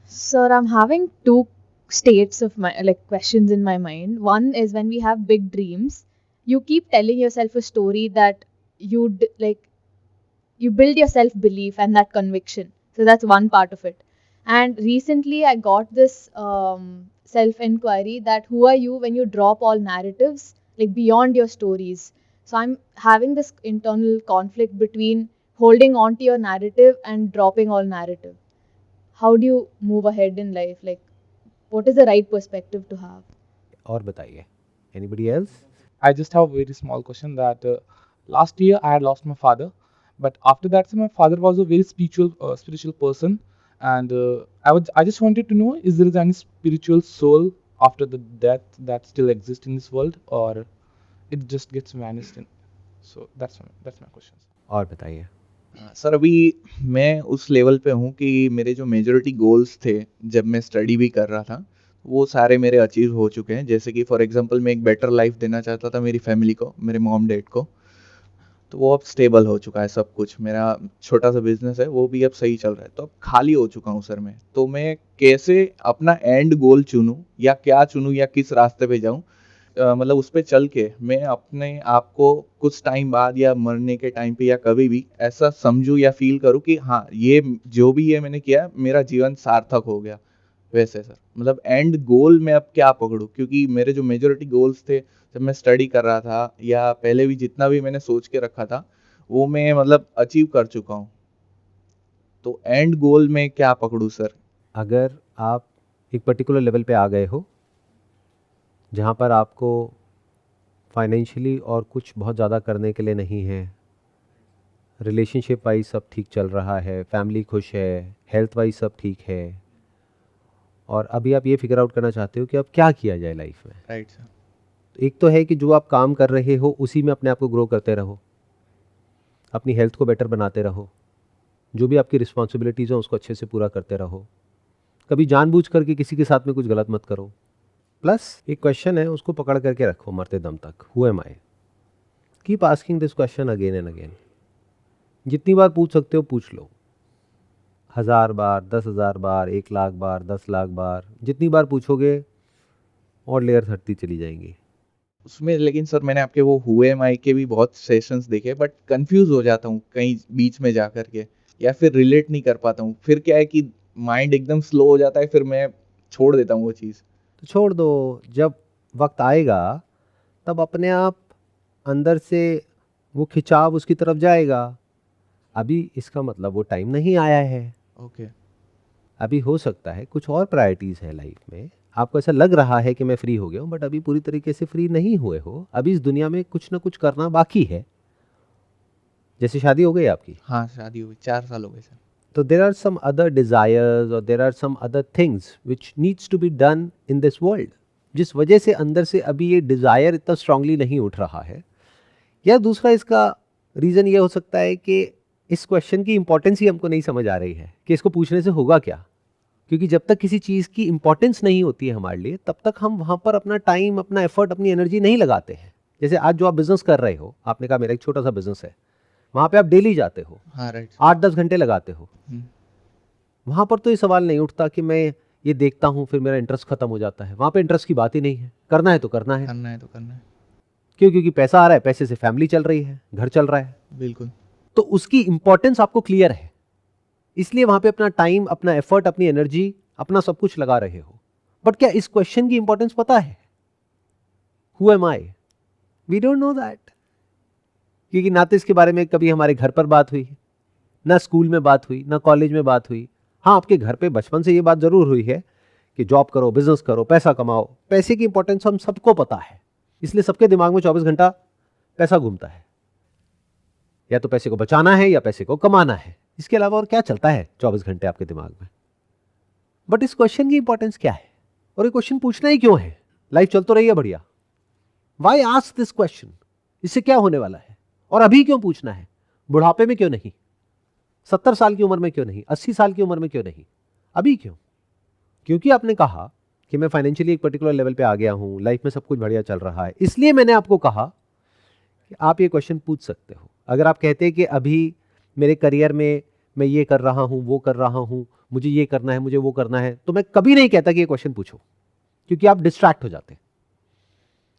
Sir, I'm having two states of my questions in my mind. One is when we have big dreams, you keep telling yourself a story that you build your self belief and that conviction. So that's one part of it. And recently, I got this self inquiry that who are you when you drop all narratives, like beyond your stories. So I'm having this internal conflict between holding on to your narrative and dropping all narrative. How do you move ahead in life? Like, what is the right perspective to have? और बताइए, anybody else? I just have a very small question that last year I had lost my father, but after that, my father was a very spiritual person, and I just wanted to know, is there any spiritual soul after the death that still exists in this world, or it just gets vanished? So that's my question. और बताइए. Sir अभी मैं उस level पे हूँ कि मेरे जो मेजॉरिटी गोल्स थे जब मैं स्टडी भी कर रहा था वो सारे मेरे अचीव हो चुके हैं. जैसे कि फॉर एग्जांपल मैं एक बेटर लाइफ देना चाहता था मेरी फैमिली को, मेरे मॉम डैड को, तो वो अब स्टेबल हो चुका है सब कुछ. मेरा छोटा सा बिजनेस है वो भी अब सही चल रहा है, तो अब खाली हो चुका हूँ सर मैं. तो मैं कैसे अपना एंड गोल चुनूँ या क्या चुनूँ या किस रास्ते पे जाऊँ, मतलब उस पे चल के मैं अपने आप को कुछ टाइम बाद या मरने के टाइम पे या कभी भी ऐसा समझूं या फील करूं कि हाँ ये जो भी ये मैंने किया मेरा जीवन सार्थक हो गया. वैसे सर मतलब एंड गोल में अब क्या पकड़ूं, क्योंकि मेरे जो मेजोरिटी गोल्स थे जब मैं स्टडी कर रहा था या पहले भी जितना भी मैंने सोच के रखा था वो मैं मतलब अचीव कर चुका हूँ. तो एंड गोल में क्या पकड़ूं सर? अगर आप एक पर्टिकुलर लेवल पे आ गए हो जहाँ पर आपको फाइनेंशियली और कुछ बहुत ज़्यादा करने के लिए नहीं है, रिलेशनशिप वाइज सब ठीक चल रहा है, फैमिली खुश है, हेल्थ वाइज सब ठीक है, और अभी आप ये फिगर आउट करना चाहते हो कि अब क्या किया जाए लाइफ में. Right sir. तो एक तो है कि जो आप काम कर रहे हो उसी में अपने आप को ग्रो करते रहो, अपनी हेल्थ को बेटर बनाते रहो, जो भी आपकी रिस्पॉन्सिबिलिटीज़ हैं उसको अच्छे से पूरा करते रहो, कभी जानबूझ करके किसी के साथ में कुछ गलत मत करो. प्लस एक क्वेश्चन है उसको पकड़ करके रखो मरते दम तक, who am I. Keep asking this question again and again. जितनी बार पूछ सकते हो पूछ लो, 1000 बार, 10,000 बार, 1,00,000 बार, 10,00,000 बार, जितनी बार पूछोगे और लेयर्स हटती चली जाएंगी. उसमें लेकिन सर मैंने आपके वो हुए माई के भी बहुत सेशंस देखे, बट कंफ्यूज हो जाता हूँ कहीं बीच में जा कर के, या फिर रिलेट नहीं कर पाता हूँ. फिर क्या है कि माइंड एकदम स्लो हो जाता है, फिर मैं छोड़ देता हूँ वो चीज़. तो छोड़ दो, जब वक्त आएगा तब अपने आप अंदर से वो खिंचाव उसकी तरफ जाएगा. अभी इसका मतलब वो टाइम नहीं आया है. ओके. अभी हो सकता है कुछ और प्रायोरिटीज़ है लाइफ में, आपको ऐसा लग रहा है कि मैं फ्री हो गया हूँ, बट अभी पूरी तरीके से फ्री नहीं हुए हो. अभी इस दुनिया में कुछ ना कुछ करना बाकी है. जैसे शादी हो गई आपकी, हाँ शादी हुई 4 साल हो गए सर. तो there are some other desires और there are some other things which needs to be done in this world, जिस वजह से अंदर से अभी ये डिज़ायर इतना स्ट्रांगली नहीं उठ रहा है. या दूसरा इसका रीज़न ये हो सकता है कि इस क्वेश्चन की इंपॉर्टेंस ही हमको नहीं समझ आ रही है कि इसको पूछने से होगा क्या. क्योंकि जब तक किसी चीज़ की इंपॉर्टेंस नहीं होती है हमारे लिए, तब तक हम वहाँ पर अपना टाइम, अपना एफर्ट, अपनी एनर्जी नहीं लगाते हैं. जैसे आज जो आप बिजनेस कर रहे हो, आपने कहा मेरा एक छोटा सा बिजनेस है, वहाँ पे आप डेली जाते हो, हाँ राइट. 8-10 घंटे लगाते हो. वहाँ पर तो ये सवाल नहीं उठता कि मैं ये देखता हूँ फिर मेरा इंटरेस्ट खत्म हो जाता है. वहाँ पे इंटरेस्ट की बात ही नहीं है, करना है तो करना है. करना है तो करना है. क्यों? क्योंकि पैसा आ रहा है, पैसे से फैमिली चल रही है, घर चल रहा है. बिल्कुल. तो उसकी इंपॉर्टेंस आपको क्लियर है, इसलिए वहाँ पे अपना टाइम, अपना एफर्ट, अपनी एनर्जी, अपना सब कुछ लगा रहे हो. बट क्या इस क्वेश्चन की इंपॉर्टेंस पता है? Who am I? We don't know that. क्योंकि ना तो इसके बारे में कभी हमारे घर पर बात हुई, ना स्कूल में बात हुई, ना कॉलेज में बात हुई. हाँ, आपके घर पे बचपन से ये बात जरूर हुई है कि जॉब करो, बिजनेस करो, पैसा कमाओ. पैसे की इंपॉर्टेंस हम सबको पता है, इसलिए सबके दिमाग में 24 घंटा पैसा घूमता है. या तो पैसे को बचाना है या पैसे को कमाना है, इसके अलावा और क्या चलता है 24 घंटे आपके दिमाग में. बट इस क्वेश्चन की इंपॉर्टेंस क्या है और ये क्वेश्चन पूछना ही क्यों है? लाइफ चल तो रही है बढ़िया. Y ask this question? इससे क्या होने वाला है? और अभी क्यों पूछना है? बुढ़ापे में क्यों नहीं? 70 साल की उम्र में क्यों नहीं? 80 साल की उम्र में क्यों नहीं? अभी क्यों? क्योंकि आपने कहा कि मैं फाइनेंशियली एक पर्टिकुलर लेवल पे आ गया हूं, लाइफ में सब कुछ बढ़िया चल रहा है, इसलिए मैंने आपको कहा कि आप ये क्वेश्चन पूछ सकते हो. अगर आप कहते हैं कि अभी मेरे करियर में मैं ये कर रहा हूँ, वो कर रहा हूँ, मुझे ये करना है, मुझे वो करना है, तो मैं कभी नहीं कहता कि ये क्वेश्चन पूछो, क्योंकि आप डिस्ट्रैक्ट हो जाते,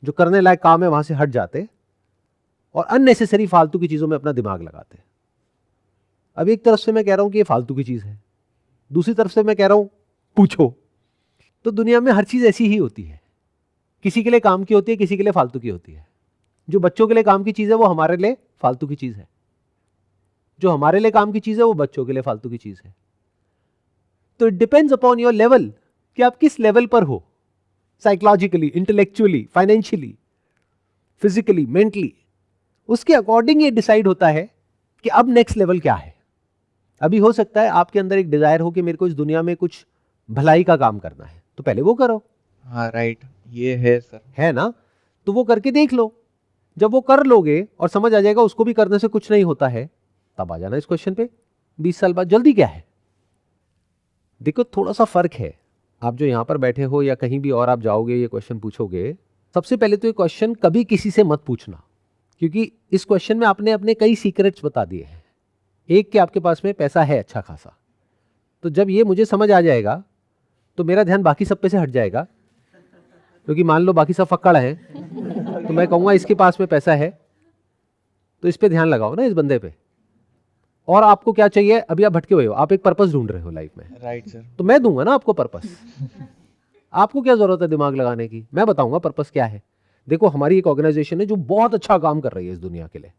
जो करने लायक काम है वहां से हट जाते और अननेसेसरी फालतू की चीजों में अपना दिमाग लगाते। अब एक तरफ से मैं कह रहा हूं कि ये फालतू की चीज है, दूसरी तरफ से मैं कह रहा हूं पूछो। तो दुनिया में हर चीज ऐसी ही होती है, किसी के लिए काम की होती है, किसी के लिए फालतू की होती है। जो बच्चों के लिए काम की चीज है वो हमारे लिए फालतू की चीज है, जो हमारे लिए काम की चीज है वो बच्चों के लिए फालतू की चीज है। तो it depends upon your level कि आप किस लेवल पर हो, psychologically, intellectually, financially, physically, mentally. उसके अकॉर्डिंग ये डिसाइड होता है कि अब नेक्स्ट लेवल क्या है। अभी हो सकता है आपके अंदर एक डिजायर हो कि मेरे को इस दुनिया में कुछ भलाई का काम करना है, तो पहले वो करो। हाँ राइट, ये है सर, है ना, तो वो करके देख लो। जब वो कर लोगे और समझ आ जाएगा उसको भी करने से कुछ नहीं होता है, तब आ जाना इस क्वेश्चन पे 20 साल बाद। जल्दी क्या है? देखो थोड़ा सा फर्क है, आप जो यहां पर बैठे हो या कहीं भी और आप जाओगे ये क्वेश्चन पूछोगे, सबसे पहले तो ये क्वेश्चन कभी किसी से मत पूछना, क्योंकि इस क्वेश्चन में आपने अपने कई सीक्रेट्स बता दिए हैं। एक कि आपके पास में पैसा है अच्छा खासा, तो जब ये मुझे समझ आ जाएगा तो मेरा ध्यान बाकी सब पे से हट जाएगा, क्योंकि मान लो बाकी सब फक्कड़ है तो मैं कहूँगा इसके पास में पैसा है तो इस पे ध्यान लगाओ ना, इस बंदे पे। और आपको क्या चाहिए? अभी आप भटके हुए हो, आप एक पर्पस ढूंढ रहे हो लाइफ में, राइट सर। तो मैं दूंगा ना आपको पर्पस। आपको क्या जरूरत है दिमाग लगाने की? मैं बताऊंगा पर्पस क्या है। देखो हमारी एक ऑर्गेनाइजेशन है जो बहुत अच्छा काम कर रही है इस दुनिया के लिए,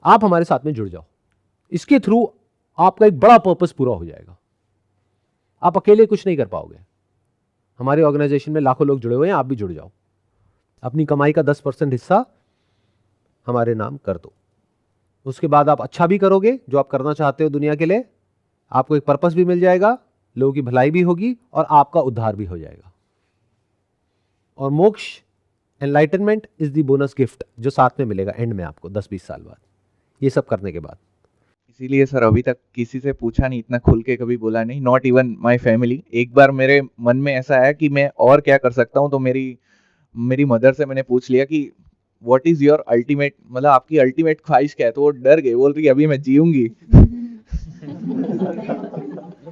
आप हमारे साथ में जुड़ जाओ, इसके थ्रू आपका एक बड़ा पर्पस पूरा हो जाएगा। आप अकेले कुछ नहीं कर पाओगे, हमारी ऑर्गेनाइजेशन में लाखों लोग जुड़े हुए हैं, आप भी जुड़ जाओ, अपनी कमाई का 10% हिस्सा हमारे नाम कर दो। उसके बाद आप अच्छा भी करोगे जो आप करना चाहते हो दुनिया के लिए, आपको एक पर्पस भी मिल जाएगा, लोगों की भलाई भी होगी और आपका उद्धार भी हो जाएगा। और मोक्ष, enlightenment is the bonus gift जो साथ में मिलेगा एंड में आपको 10-20 साल बाद, ये सब करने के बाद। इसीलिए सर अभी तक किसी से पूछा नहीं, इतना खुल के कभी बोला नहीं, नॉट इवन माय फैमिली। एक बार मेरे मन में ऐसा आया कि मैं और क्या कर सकता हूँ, तो मेरी मदर से मैंने पूछ लिया कि व्हाट इज योर अल्टीमेट, मतलब आपकी अल्टीमेट ख्वाहिश क्या है, तो वो डर गई, बोल रही अभी मैं जीऊंगी।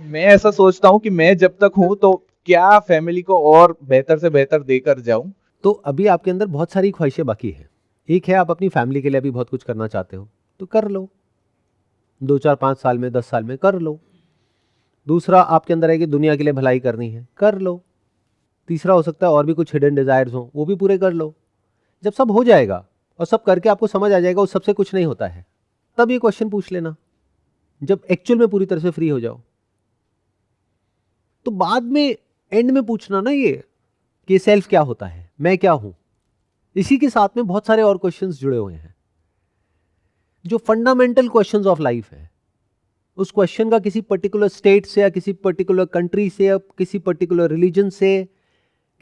मैं ऐसा सोचता हूँ कि मैं जब तक हूँ तो क्या फैमिली को और बेहतर से बेहतर देकर जाऊं। तो अभी आपके अंदर बहुत सारी ख्वाहिशें बाकी है। एक है आप अपनी फैमिली के लिए अभी बहुत कुछ करना चाहते हो, तो कर लो, 2-4-5 साल में, 10 साल में कर लो। दूसरा आपके अंदर है कि दुनिया के लिए भलाई करनी है, कर लो। तीसरा हो सकता है और भी कुछ हिडन डिजायर्स हो, वो भी पूरे कर लो। जब सब हो जाएगा और सब करके आपको समझ आ जाएगा उस सबसे कुछ नहीं होता है, तब ये क्वेश्चन पूछ लेना, जब एक्चुअल में पूरी तरह से फ्री हो जाओ। तो बाद में एंड में पूछना ना ये कि सेल्फ क्या होता है, मैं क्या हूं। इसी के साथ में बहुत सारे और क्वेश्चंस जुड़े हुए हैं जो फंडामेंटल क्वेश्चंस ऑफ लाइफ है। उस क्वेश्चन का किसी पर्टिकुलर स्टेट से या किसी पर्टिकुलर कंट्री से या किसी पर्टिकुलर रिलीजन से,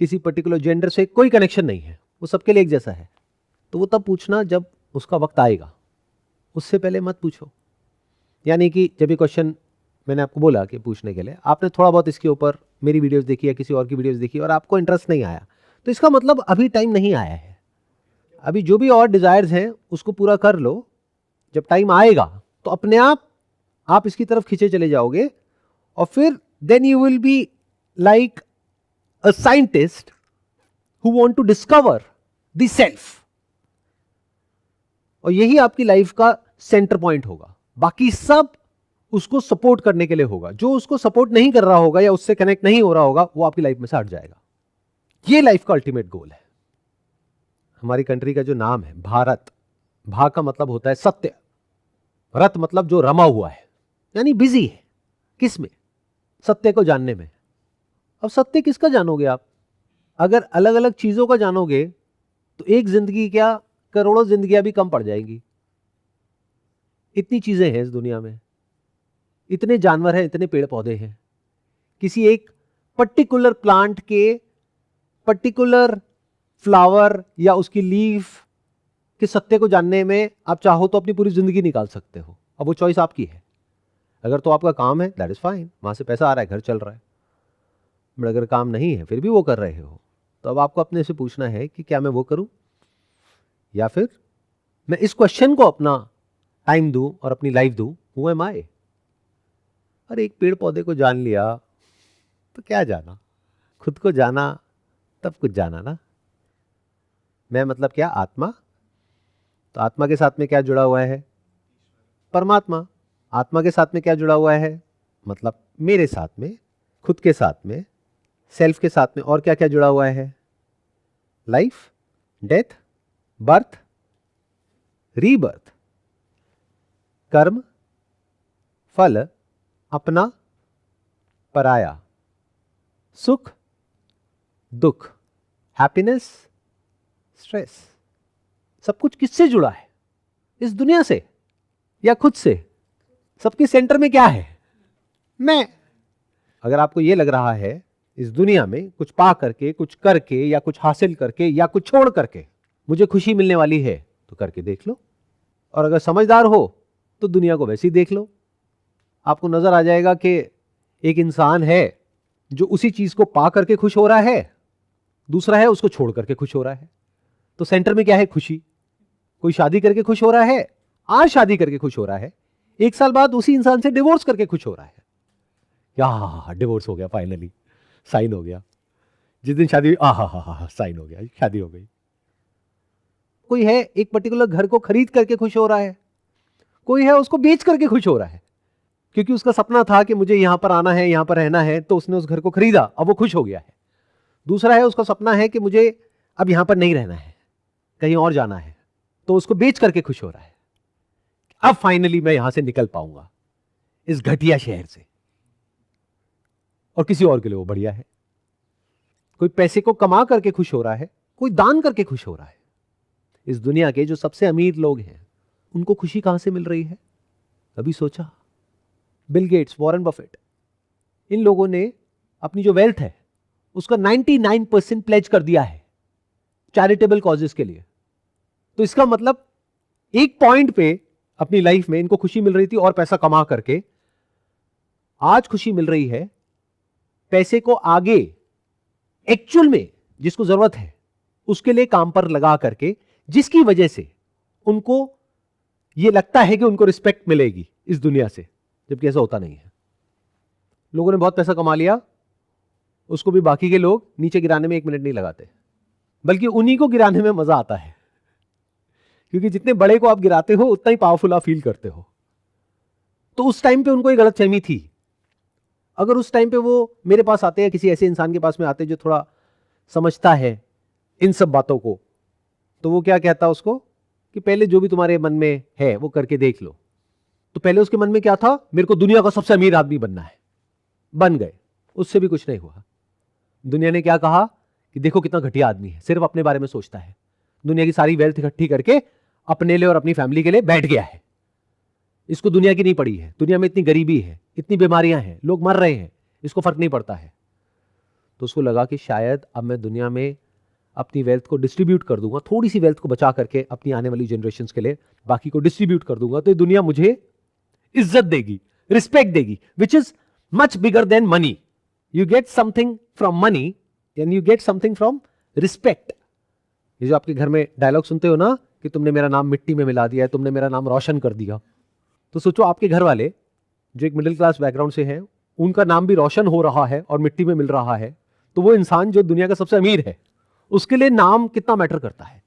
किसी पर्टिकुलर जेंडर से कोई कनेक्शन नहीं है, वो सबके लिए एक जैसा है। तो वो तब पूछना जब उसका वक्त आएगा, उससे पहले मत पूछो। यानी कि जब ये क्वेश्चन मैंने आपको बोला कि पूछने के लिए, आपने थोड़ा बहुत इसके ऊपर मेरी वीडियोस देखी या किसी और की वीडियोस देखी और आपको इंटरेस्ट नहीं आया, तो इसका मतलब अभी टाइम नहीं आया है। अभी जो भी और डिजायर्स हैं उसको पूरा कर लो, जब टाइम आएगा तो अपने आप इसकी तरफ खींचे चले जाओगे और फिर then you will be like a scientist who want to discover the self. और यही आपकी लाइफ का सेंटर पॉइंट होगा, बाकी सब उसको सपोर्ट करने के लिए होगा। जो उसको सपोर्ट नहीं कर रहा होगा या उससे कनेक्ट नहीं हो रहा होगा वो आपकी लाइफ में से हट जाएगा। ये लाइफ का अल्टीमेट गोल है। हमारी कंट्री का जो नाम है भारत, भा का मतलब होता है सत्य, रत मतलब जो रमा हुआ है, यानी बिजी है किस में? सत्य को जानने में। अब सत्य किसका जानोगे आप? अगर अलग अलग चीजों का जानोगे तो एक जिंदगी क्या करोड़ों जिंदगियां भी कम पड़ जाएंगी। इतनी चीजें हैं इस दुनिया में, इतने जानवर हैं, इतने पेड़ पौधे हैं। किसी एक पर्टिकुलर प्लांट के पर्टिकुलर फ्लावर या उसकी लीफ के सत्य को जानने में आप चाहो तो अपनी पूरी जिंदगी निकाल सकते हो। अब वो चॉइस आपकी है। अगर तो आपका काम है दैट इज फाइन, वहां से पैसा आ रहा है, घर चल रहा है। बट अगर काम नहीं है फिर भी वो कर रहे हो, तो अब आपको अपने से पूछना है कि क्या मैं वो करूं या फिर मैं इस क्वेश्चन को अपना टाइम दूं और अपनी लाइफ दूं, हु एम आई? और एक पेड़ पौधे को जान लिया तो क्या जाना, खुद को जाना तब कुछ जाना ना। मैं मतलब क्या, आत्मा। तो आत्मा के साथ में क्या जुड़ा हुआ है, परमात्मा। आत्मा के साथ में क्या जुड़ा हुआ है, मतलब मेरे साथ में, खुद के साथ में, सेल्फ के साथ में। और क्या क्या जुड़ा हुआ है, लाइफ, डेथ, बर्थ, रीबर्थ, कर्म, फल, अपना, पराया, सुख, दुख, हैप्पीनेस, स्ट्रेस। सब कुछ किससे जुड़ा है, इस दुनिया से या खुद से। सबके सेंटर में क्या है, मैं। अगर आपको यह लग रहा है इस दुनिया में कुछ पा करके, कुछ करके, या कुछ हासिल करके, या कुछ छोड़ करके मुझे खुशी मिलने वाली है, तो करके देख लो। और अगर समझदार हो तो दुनिया को वैसे ही देख लो। आपको नजर आ जाएगा कि एक इंसान है जो उसी चीज को पा करके खुश हो रहा है, दूसरा है उसको छोड़ करके खुश हो रहा है। तो सेंटर में क्या है, खुशी। कोई शादी करके खुश हो रहा है, आज शादी करके खुश हो रहा है, एक साल बाद उसी इंसान से डिवोर्स करके खुश हो रहा है। या डिवोर्स हो गया, फाइनली साइन हो गया। जिस दिन शादी हुई, हा साइन हो गया, शादी हो गई। कोई है एक पर्टिकुलर घर को खरीद करके खुश हो रहा है, कोई है उसको बेच करके खुश हो रहा है, क्योंकि उसका सपना था कि मुझे यहां पर आना है, यहां पर रहना है, तो उसने उस घर को खरीदा, अब वो खुश हो गया है। दूसरा है उसका सपना है कि मुझे अब यहां पर नहीं रहना है, कहीं और जाना है, तो उसको बेच करके खुश हो रहा है। अब फाइनली मैं यहां से निकल पाऊंगा इस घटिया शहर से। और किसी और के लिए वो बढ़िया है। कोई पैसे को कमा करके खुश हो रहा है, कोई दान करके खुश हो रहा है। इस दुनिया के जो सबसे अमीर लोग हैं उनको खुशी कहां से मिल रही है, कभी सोचा? बिल गेट्स, वॉरेन बफेट, इन लोगों ने अपनी जो वेल्थ है उसका 99% प्लेज कर दिया है चैरिटेबल कॉजेस के लिए। तो इसका मतलब एक पॉइंट पे अपनी लाइफ में इनको खुशी मिल रही थी और पैसा कमा करके, आज खुशी मिल रही है पैसे को आगे एक्चुअल में जिसको जरूरत है उसके लिए काम पर लगा करके, जिसकी वजह से उनको यह लगता है कि उनको रिस्पेक्ट मिलेगी इस दुनिया से, जबकि ऐसा होता नहीं है। लोगों ने बहुत पैसा कमा लिया, उसको भी बाकी के लोग नीचे गिराने में 1 मिनट नहीं लगाते, बल्कि उन्हीं को गिराने में मजा आता है, क्योंकि जितने बड़े को आप गिराते हो उतना ही पावरफुल आप फील करते हो। तो उस टाइम पे उनको एक गलतफहमी थी। अगर उस टाइम पे वो मेरे पास आते हैं, किसी ऐसे इंसान के पास में आते जो थोड़ा समझता है इन सब बातों को, तो वो क्या कहता उसको कि पहले जो भी तुम्हारे मन में है वो करके देख लो। तो पहले उसके मन में क्या था, मेरे को दुनिया का सबसे अमीर आदमी बनना है। बन गए, उससे भी कुछ नहीं हुआ। दुनिया ने क्या कहा कि देखो कितना घटिया आदमी है, सिर्फ अपने बारे में सोचता है, दुनिया की सारी वेल्थ इकट्ठी करके अपने लिए और अपनी फैमिली के लिए बैठ गया है। इसको दुनिया की नहीं पड़ी है, दुनिया में इतनी गरीबी है, इतनी बीमारियां हैं, लोग मर रहे हैं, इसको फर्क नहीं पड़ता है। तो उसको लगा कि शायद अब मैं दुनिया में अपनी वेल्थ को डिस्ट्रीब्यूट कर दूंगा, थोड़ी सी वेल्थ को बचा करके अपनी आने वाली जनरेशंस के लिए बाकी को डिस्ट्रीब्यूट कर दूंगा, तो ये दुनिया मुझे इज्जत देगी, रिस्पेक्ट देगी, which is much bigger than money. You get something from money and you get something from respect. ये जो आपके घर में डायलॉग सुनते हो ना कि तुमने मेरा नाम मिट्टी में मिला दिया है, तुमने मेरा नाम रोशन कर दिया, तो सोचो आपके घर वाले जो एक मिडिल क्लास बैकग्राउंड से हैं, उनका नाम भी रोशन हो रहा है और मिट्टी में मिल रहा है, तो वो इंसान जो दुनिया का सबसे अमीर है उसके लिए नाम कितना मैटर करता है।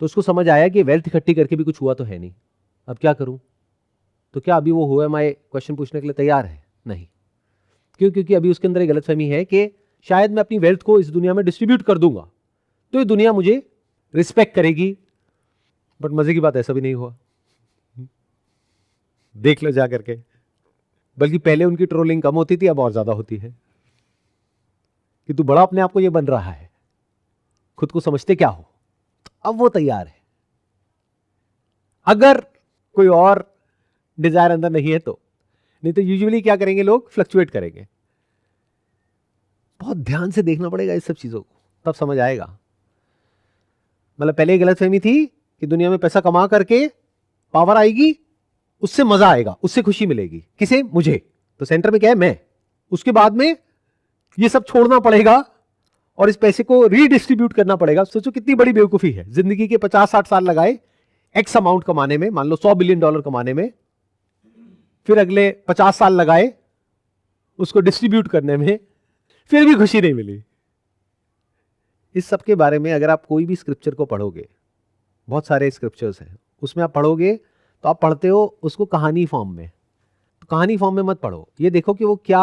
तो उसको समझ आया कि वेल्थ इकट्ठी करके भी कुछ हुआ तो है नहीं, अब क्या करूं। तो क्या अभी वो हु एम आई क्वेश्चन पूछने के लिए तैयार है? नहीं। क्यों? क्योंकि अभी उसके अंदर एक गलतफहमी है कि शायद मैं अपनी वेल्थ को इस दुनिया में डिस्ट्रीब्यूट कर दूंगा तो ये दुनिया मुझे रिस्पेक्ट करेगी। बट मजे की बात ऐसा भी नहीं हुआ, देख लो जा करके। बल्कि पहले उनकी ट्रोलिंग कम होती थी, अब और ज्यादा होती है कि तू बड़ा अपने आप को ये बन रहा है, खुद को समझते क्या हो। तो अब वो तैयार है, अगर कोई और डिजायर अंदर नहीं है तो। नहीं तो यूजुअली क्या करेंगे लोग, फ्लक्चुएट करेंगे। बहुत ध्यान से देखना पड़ेगा इस सब चीजों को, तब समझ आएगा। मतलब पहले गलतफहमी थी कि दुनिया में पैसा कमा करके पावर आएगी, उससे मजा आएगा, उससे खुशी मिलेगी। किसे? मुझे। तो सेंटर में क्या है? मैं। उसके बाद में ये सब छोड़ना पड़ेगा और इस पैसे को रीडिस्ट्रीब्यूट करना पड़ेगा। सोचो कितनी बड़ी बेवकूफी है, जिंदगी के 50-60 साल लगाए एक्स अमाउंट कमाने में, मान लो $100 बिलियन कमाने में, फिर अगले 50 साल लगाए उसको डिस्ट्रीब्यूट करने में, फिर भी खुशी नहीं मिली। इस सब के बारे में अगर आप कोई भी स्क्रिप्चर को पढ़ोगे, बहुत सारे स्क्रिप्चर्स हैं, उसमें आप पढ़ोगे तो आप पढ़ते हो उसको कहानी फॉर्म में। तो कहानी फॉर्म में मत पढ़ो, ये देखो कि वो क्या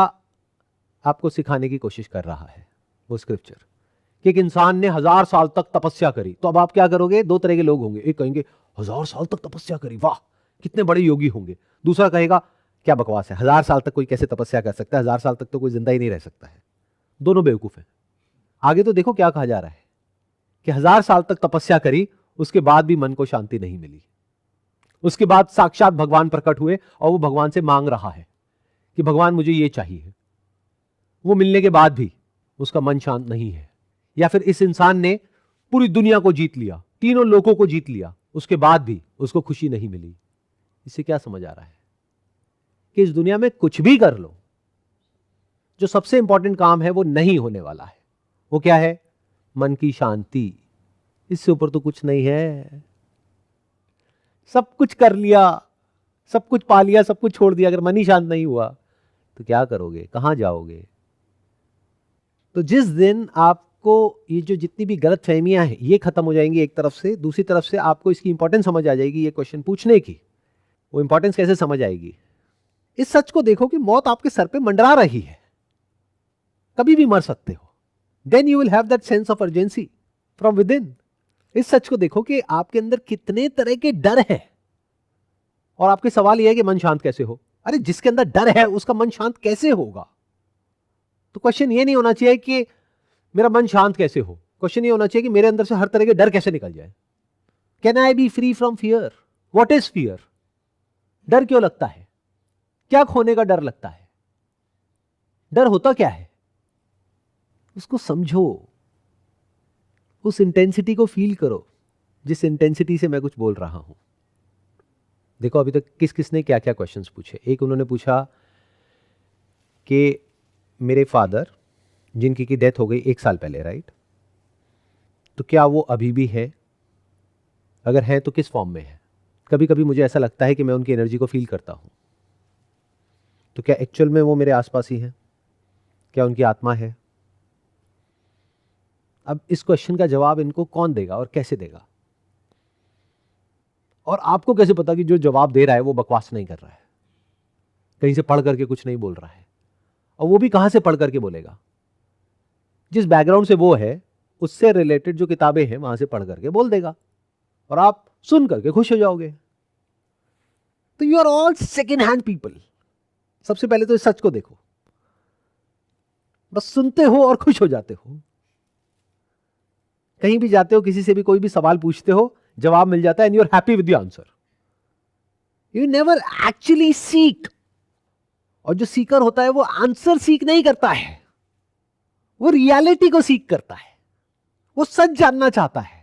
आपको सिखाने की कोशिश कर रहा है वो स्क्रिप्चर। कि एक इंसान ने 1000 साल तक तपस्या करी, तो अब आप क्या करोगे? दो तरह के लोग होंगे, एक कहेंगे 1000 साल तक तपस्या करी, वाह कितने बड़े योगी होंगे। दूसरा कहेगा क्या बकवास है, 1000 साल तक कोई कैसे तपस्या कर सकता है, 1000 साल तक तो कोई जिंदा ही नहीं रह सकता है। दोनों बेवकूफ हैं। आगे तो देखो क्या कहा जा रहा है कि 1000 साल तक तपस्या करी, उसके बाद भी मन को शांति नहीं मिली। उसके बाद साक्षात भगवान प्रकट हुए और वो भगवान से मांग रहा है कि भगवान मुझे ये चाहिए। वो मिलने के बाद भी उसका मन शांत नहीं है। या फिर इस इंसान ने पूरी दुनिया को जीत लिया, तीनों लोगों को जीत लिया, उसके बाद भी उसको खुशी नहीं मिली। इससे क्या समझ आ रहा है कि इस दुनिया में कुछ भी कर लो, जो सबसे इंपॉर्टेंट काम है वो नहीं होने वाला है। वो क्या है? मन की शांति। इससे ऊपर तो कुछ नहीं है। सब कुछ कर लिया, सब कुछ पा लिया, सब कुछ छोड़ दिया, अगर मन ही शांत नहीं हुआ तो क्या करोगे, कहां जाओगे? तो जिस दिन आपको ये जो जितनी भी गलत फहमियां हैं ये खत्म हो जाएंगी एक तरफ से, दूसरी तरफ से आपको इसकी इंपॉर्टेंस समझ आ जाएगी, ये क्वेश्चन पूछने की। वो इंपॉर्टेंस कैसे समझ आएगी? इस सच को देखो कि मौत आपके सर पे मंडरा रही है, कभी भी मर सकते हो। Then you will have that sense of urgency from within. इस सच को देखो कि आपके अंदर कितने तरह के डर हैं, और आपके सवाल यह है कि मन शांत कैसे हो। अरे जिसके अंदर डर है उसका मन शांत कैसे होगा? तो क्वेश्चन ये नहीं होना चाहिए कि मेरा मन शांत कैसे हो, क्वेश्चन ये होना चाहिए कि मेरे अंदर से हर तरह के डर कैसे निकल जाए। Can I B free from fear? What is fear? डर क्यों लगता है? क्या खोने का डर लगता है? डर होता क्या है? उसको समझो, उस इंटेंसिटी को फील करो जिस इंटेंसिटी से मैं कुछ बोल रहा हूं। देखो अभी तक किस किसने क्या क्या क्वेश्चंस पूछे। एक उन्होंने पूछा कि मेरे फादर जिनकी की डेथ हो गई 1 साल पहले, राइट, तो क्या वो अभी भी है? अगर है तो किस फॉर्म में है? कभी कभी मुझे ऐसा लगता है कि मैं उनकी एनर्जी को फील करता हूं। तो क्या एक्चुअल में वो मेरे आसपास ही है? क्या उनकी आत्मा है? अब इस क्वेश्चन का जवाब इनको कौन देगा और कैसे देगा? और आपको कैसे पता कि जो जवाब दे रहा है वो बकवास नहीं कर रहा है, कहीं से पढ़ करके कुछ नहीं बोल रहा है? और वो भी कहां से पढ़ करके बोलेगा? जिस बैकग्राउंड से वो है उससे रिलेटेड जो किताबें हैं वहां से पढ़ करके बोल देगा, और आप सुन करके खुश हो जाओगे। तो you are all second hand people. सबसे पहले तो इस सच को देखो, बस सुनते हो और खुश हो जाते हो। कहीं भी जाते हो, किसी से भी कोई भी सवाल पूछते हो, जवाब मिल जाता है and you are happy with the answer. You never actually seek. और जो सीकर होता है वो आंसर सीक नहीं करता है, वो रियलिटी को सीक करता है, वो सच जानना चाहता है।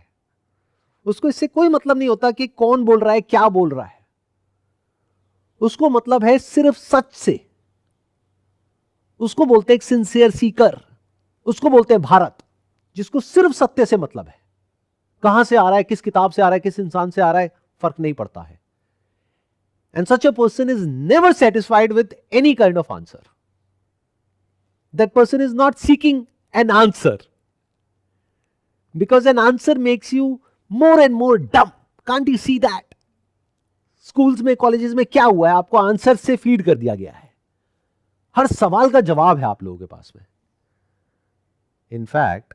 उसको इससे कोई मतलब नहीं होता कि कौन बोल रहा है, क्या बोल रहा है। उसको मतलब है सिर्फ सच से। उसको बोलते हैं एक सिंसियर सीकर। उसको बोलते हैं भारत, जिसको सिर्फ सत्य से मतलब है। कहां से आ रहा है, किस किताब से आ रहा है, किस इंसान से आ रहा है, फर्क नहीं पड़ता है। And such a person is never satisfied with any kind of answer. That person is not seeking an answer, because an answer makes you more and more dumb. Can't you see that? Schools में, colleges में क्या हुआ है? आपको answer से feed कर दिया गया है। हर सवाल का जवाब है आप लोगों के पास में। इनफैक्ट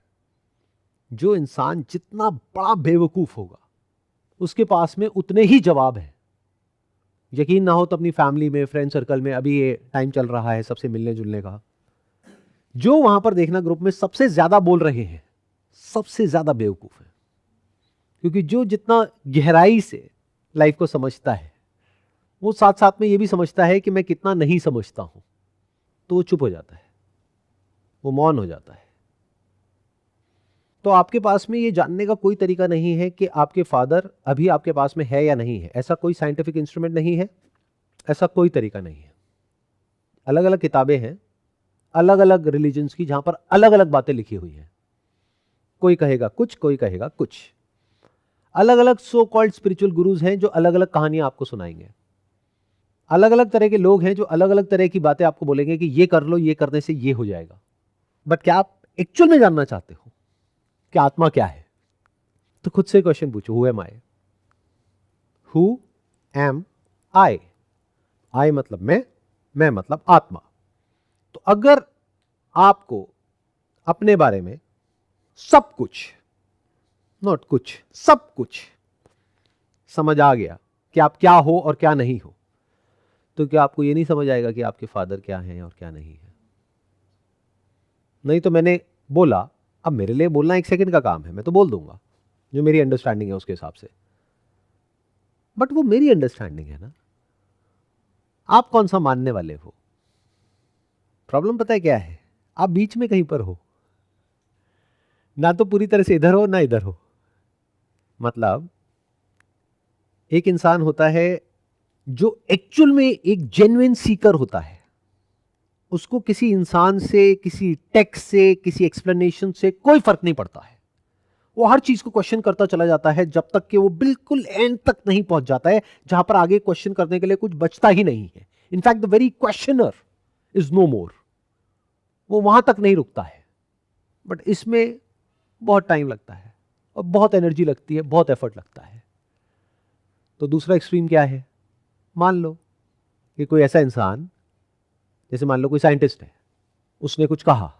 जो इंसान जितना बड़ा बेवकूफ होगा उसके पास में उतने ही जवाब हैं। यकीन ना हो तो अपनी फैमिली में, फ्रेंड सर्कल में, अभी ये टाइम चल रहा है सबसे मिलने जुलने का, जो वहां पर देखना ग्रुप में सबसे ज्यादा बोल रहे हैं सबसे ज्यादा बेवकूफ है। क्योंकि जो जितना गहराई से लाइफ को समझता है वो साथ साथ में ये भी समझता है कि मैं कितना नहीं समझता हूं, तो वो चुप हो जाता है, वो मौन हो जाता है। तो आपके पास में ये जानने का कोई तरीका नहीं है कि आपके फादर अभी आपके पास में है या नहीं है। ऐसा कोई साइंटिफिक इंस्ट्रूमेंट नहीं है, ऐसा कोई तरीका नहीं है। अलग अलग किताबें हैं अलग अलग रिलीजन्स की, जहां पर अलग अलग बातें लिखी हुई हैं। कोई कहेगा कुछ, कोई कहेगा कुछ। अलग अलग सो कॉल्ड स्पिरिचुअल गुरुज हैं जो अलग अलग कहानियां आपको सुनाएंगे। अलग अलग तरह के लोग हैं जो अलग अलग तरह की बातें आपको बोलेंगे कि ये कर लो, ये करने से ये हो जाएगा। बट क्या आप एक्चुअल में जानना चाहते हो कि आत्मा क्या है? तो खुद से क्वेश्चन पूछो, who am I? Who am I? I मतलब मैं मतलब आत्मा। तो अगर आपको अपने बारे में सब कुछ, नॉट कुछ, सब कुछ समझ आ गया कि आप क्या हो और क्या नहीं हो, तो क्या आपको ये नहीं समझ आएगा कि आपके फादर क्या हैं और क्या नहीं है? नहीं तो मैंने बोला, अब मेरे लिए बोलना 1 सेकंड का काम है, मैं तो बोल दूंगा जो मेरी अंडरस्टैंडिंग है उसके हिसाब से। बट वो मेरी अंडरस्टैंडिंग है ना, आप कौन सा मानने वाले हो? प्रॉब्लम पता है क्या है? आप बीच में कहीं पर हो, ना तो पूरी तरह से इधर हो ना इधर हो। मतलब एक इंसान होता है जो एक्चुअल में एक जेन्युइन सीकर होता है, उसको किसी इंसान से, किसी टेक्स्ट से, किसी एक्सप्लेनेशन से कोई फर्क नहीं पड़ता है। वो हर चीज को क्वेश्चन करता चला जाता है जब तक कि वो बिल्कुल एंड तक नहीं पहुंच जाता है, जहां पर आगे क्वेश्चन करने के लिए कुछ बचता ही नहीं है। In fact the very questioner is no more. वो वहां तक नहीं रुकता है। बट इसमें बहुत टाइम लगता है और बहुत एनर्जी लगती है, बहुत एफर्ट लगता है। तो दूसरा एक्सट्रीम क्या है? मान लो कि कोई ऐसा इंसान, जैसे मान लो कोई साइंटिस्ट है, उसने कुछ कहा,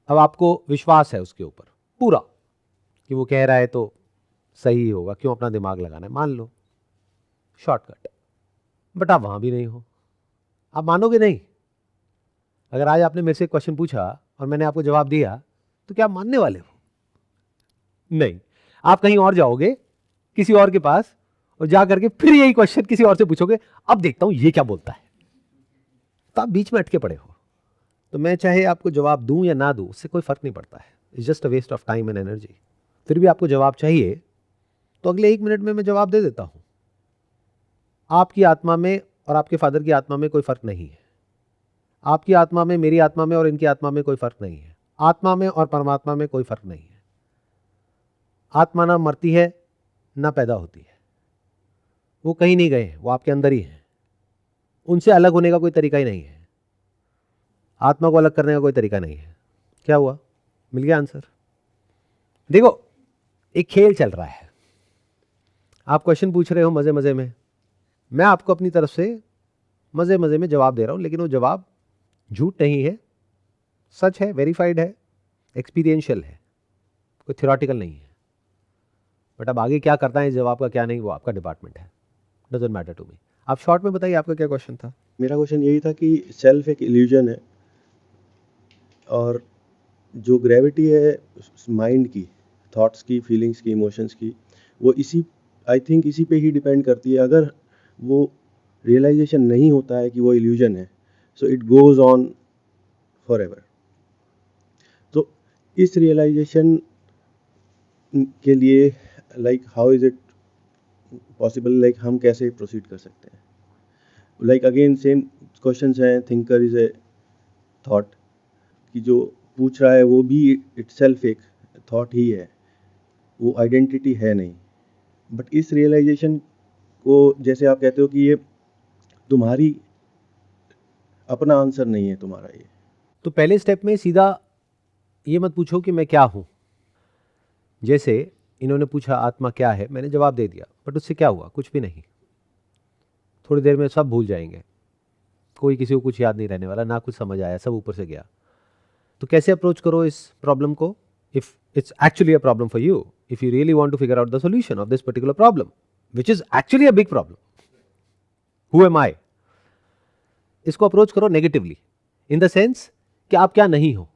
अब आपको विश्वास है उसके ऊपर पूरा कि वो कह रहा है तो सही होगा, क्यों अपना दिमाग लगाना है, मान लो शॉर्टकट। बट आप वहां भी नहीं हो, आप मानोगे नहीं। अगर आज आपने मेरे से क्वेश्चन पूछा और मैंने आपको जवाब दिया, तो क्या आप मानने वाले हो? नहीं। आप कहीं और जाओगे किसी और के पास और जा करके फिर यही क्वेश्चन किसी और से पूछोगे, अब देखता हूं ये क्या बोलता है। तो आप बीच में अटके पड़े हो। तो मैं चाहे आपको जवाब दूं या ना दूं, उससे कोई फर्क नहीं पड़ता है। It's just a waste of time and energy. फिर भी आपको जवाब चाहिए तो अगले 1 मिनट में मैं जवाब दे देता हूं। आपकी आत्मा में और आपके फादर की आत्मा में कोई फर्क नहीं है। आपकी आत्मा में, मेरी आत्मा में और इनकी आत्मा में कोई फर्क नहीं है। आत्मा में और परमात्मा में कोई फर्क नहीं है। आत्मा ना मरती है ना पैदा होती है, वो कहीं नहीं गए, वो आपके अंदर ही है। उनसे अलग होने का कोई तरीका ही नहीं है। आत्मा को अलग करने का कोई तरीका नहीं है। क्या हुआ? मिल गया आंसर? देखो, एक खेल चल रहा है। आप क्वेश्चन पूछ रहे हो मजे मजे में, मैं आपको अपनी तरफ से मजे मजे में जवाब दे रहा हूं, लेकिन वो जवाब झूठ नहीं है, सच है, वेरीफाइड है, एक्सपीरियंशियल है, कोई थ्योरेटिकल नहीं है। बट अब आगे क्या करता है इस जवाब का, क्या नहीं, वो आपका डिपार्टमेंट है। Doesn't matter to me. आप शॉर्ट में बताइए आपका क्या क्वेश्चन था? मेरा क्वेश्चन यही था कि सेल्फ एक इल्यूजन है और जो ग्रेविटी है माइंड की, थॉट्स की, फीलिंग्स की, इमोशंस की, वो आई थिंक इसी पे ही डिपेंड करती है। अगर वो रियलाइजेशन नहीं होता है कि वो इल्यूजन है, so it goes on for ever. तो इस रियलाइजेशन के लिए like how is it possible, like हम कैसे प्रोसीड कर सकते हैं? लाइक अगेन सेम क्वेश्चंस हैं, थिंकर इज ए थॉट, कि जो पूछ रहा है वो भी इटसेल्फ एक थॉट ही है, वो आइडेंटिटी है नहीं। बट इस रियलाइजेशन को, जैसे आप कहते हो कि ये तुम्हारी अपना आंसर नहीं है तुम्हारा ये, तो पहले स्टेप में सीधा ये मत पूछो कि मैं क्या हूं। जैसे इन्होंने पूछा आत्मा क्या है, मैंने जवाब दे दिया, बट उससे क्या हुआ? कुछ भी नहीं। थोड़ी देर में सब भूल जाएंगे, कोई किसी को कुछ याद नहीं रहने वाला, ना कुछ समझ आया, सब ऊपर से गया। तो कैसे अप्रोच करो इस प्रॉब्लम को? If it's actually a problem for you, if you really want to figure out the solution of this particular problem which is actually a big problem, who am I, इसको approach करो negatively, in the sense कि आप क्या नहीं हो।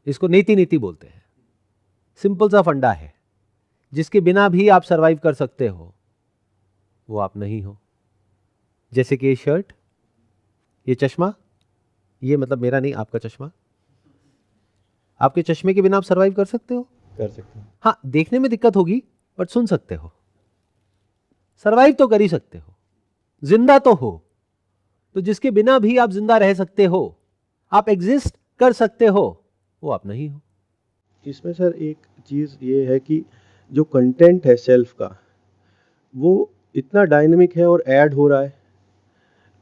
इसको नीति नीति बोलते हैं। सिंपल सा फंडा है, जिसके बिना भी आप सरवाइव कर सकते हो, वो आप नहीं हो। जैसे कि ये शर्ट, ये चश्मा, ये मतलब मेरा नहीं, आपका चश्मा। आपके चश्मे के बिना आप सरवाइव कर सकते हो? कर सकते हैं। हाँ, देखने में दिक्कत होगी, बट सुन सकते हो, सरवाइव तो कर ही सकते हो, जिंदा तो हो। तो जिसके बिना भी आप जिंदा रह सकते हो, आप एग्जिस्ट कर सकते हो, वो आप नहीं हो। इसमें सर एक चीज़ ये है कि जो कंटेंट है सेल्फ का, वो इतना डायनेमिक है और ऐड हो रहा है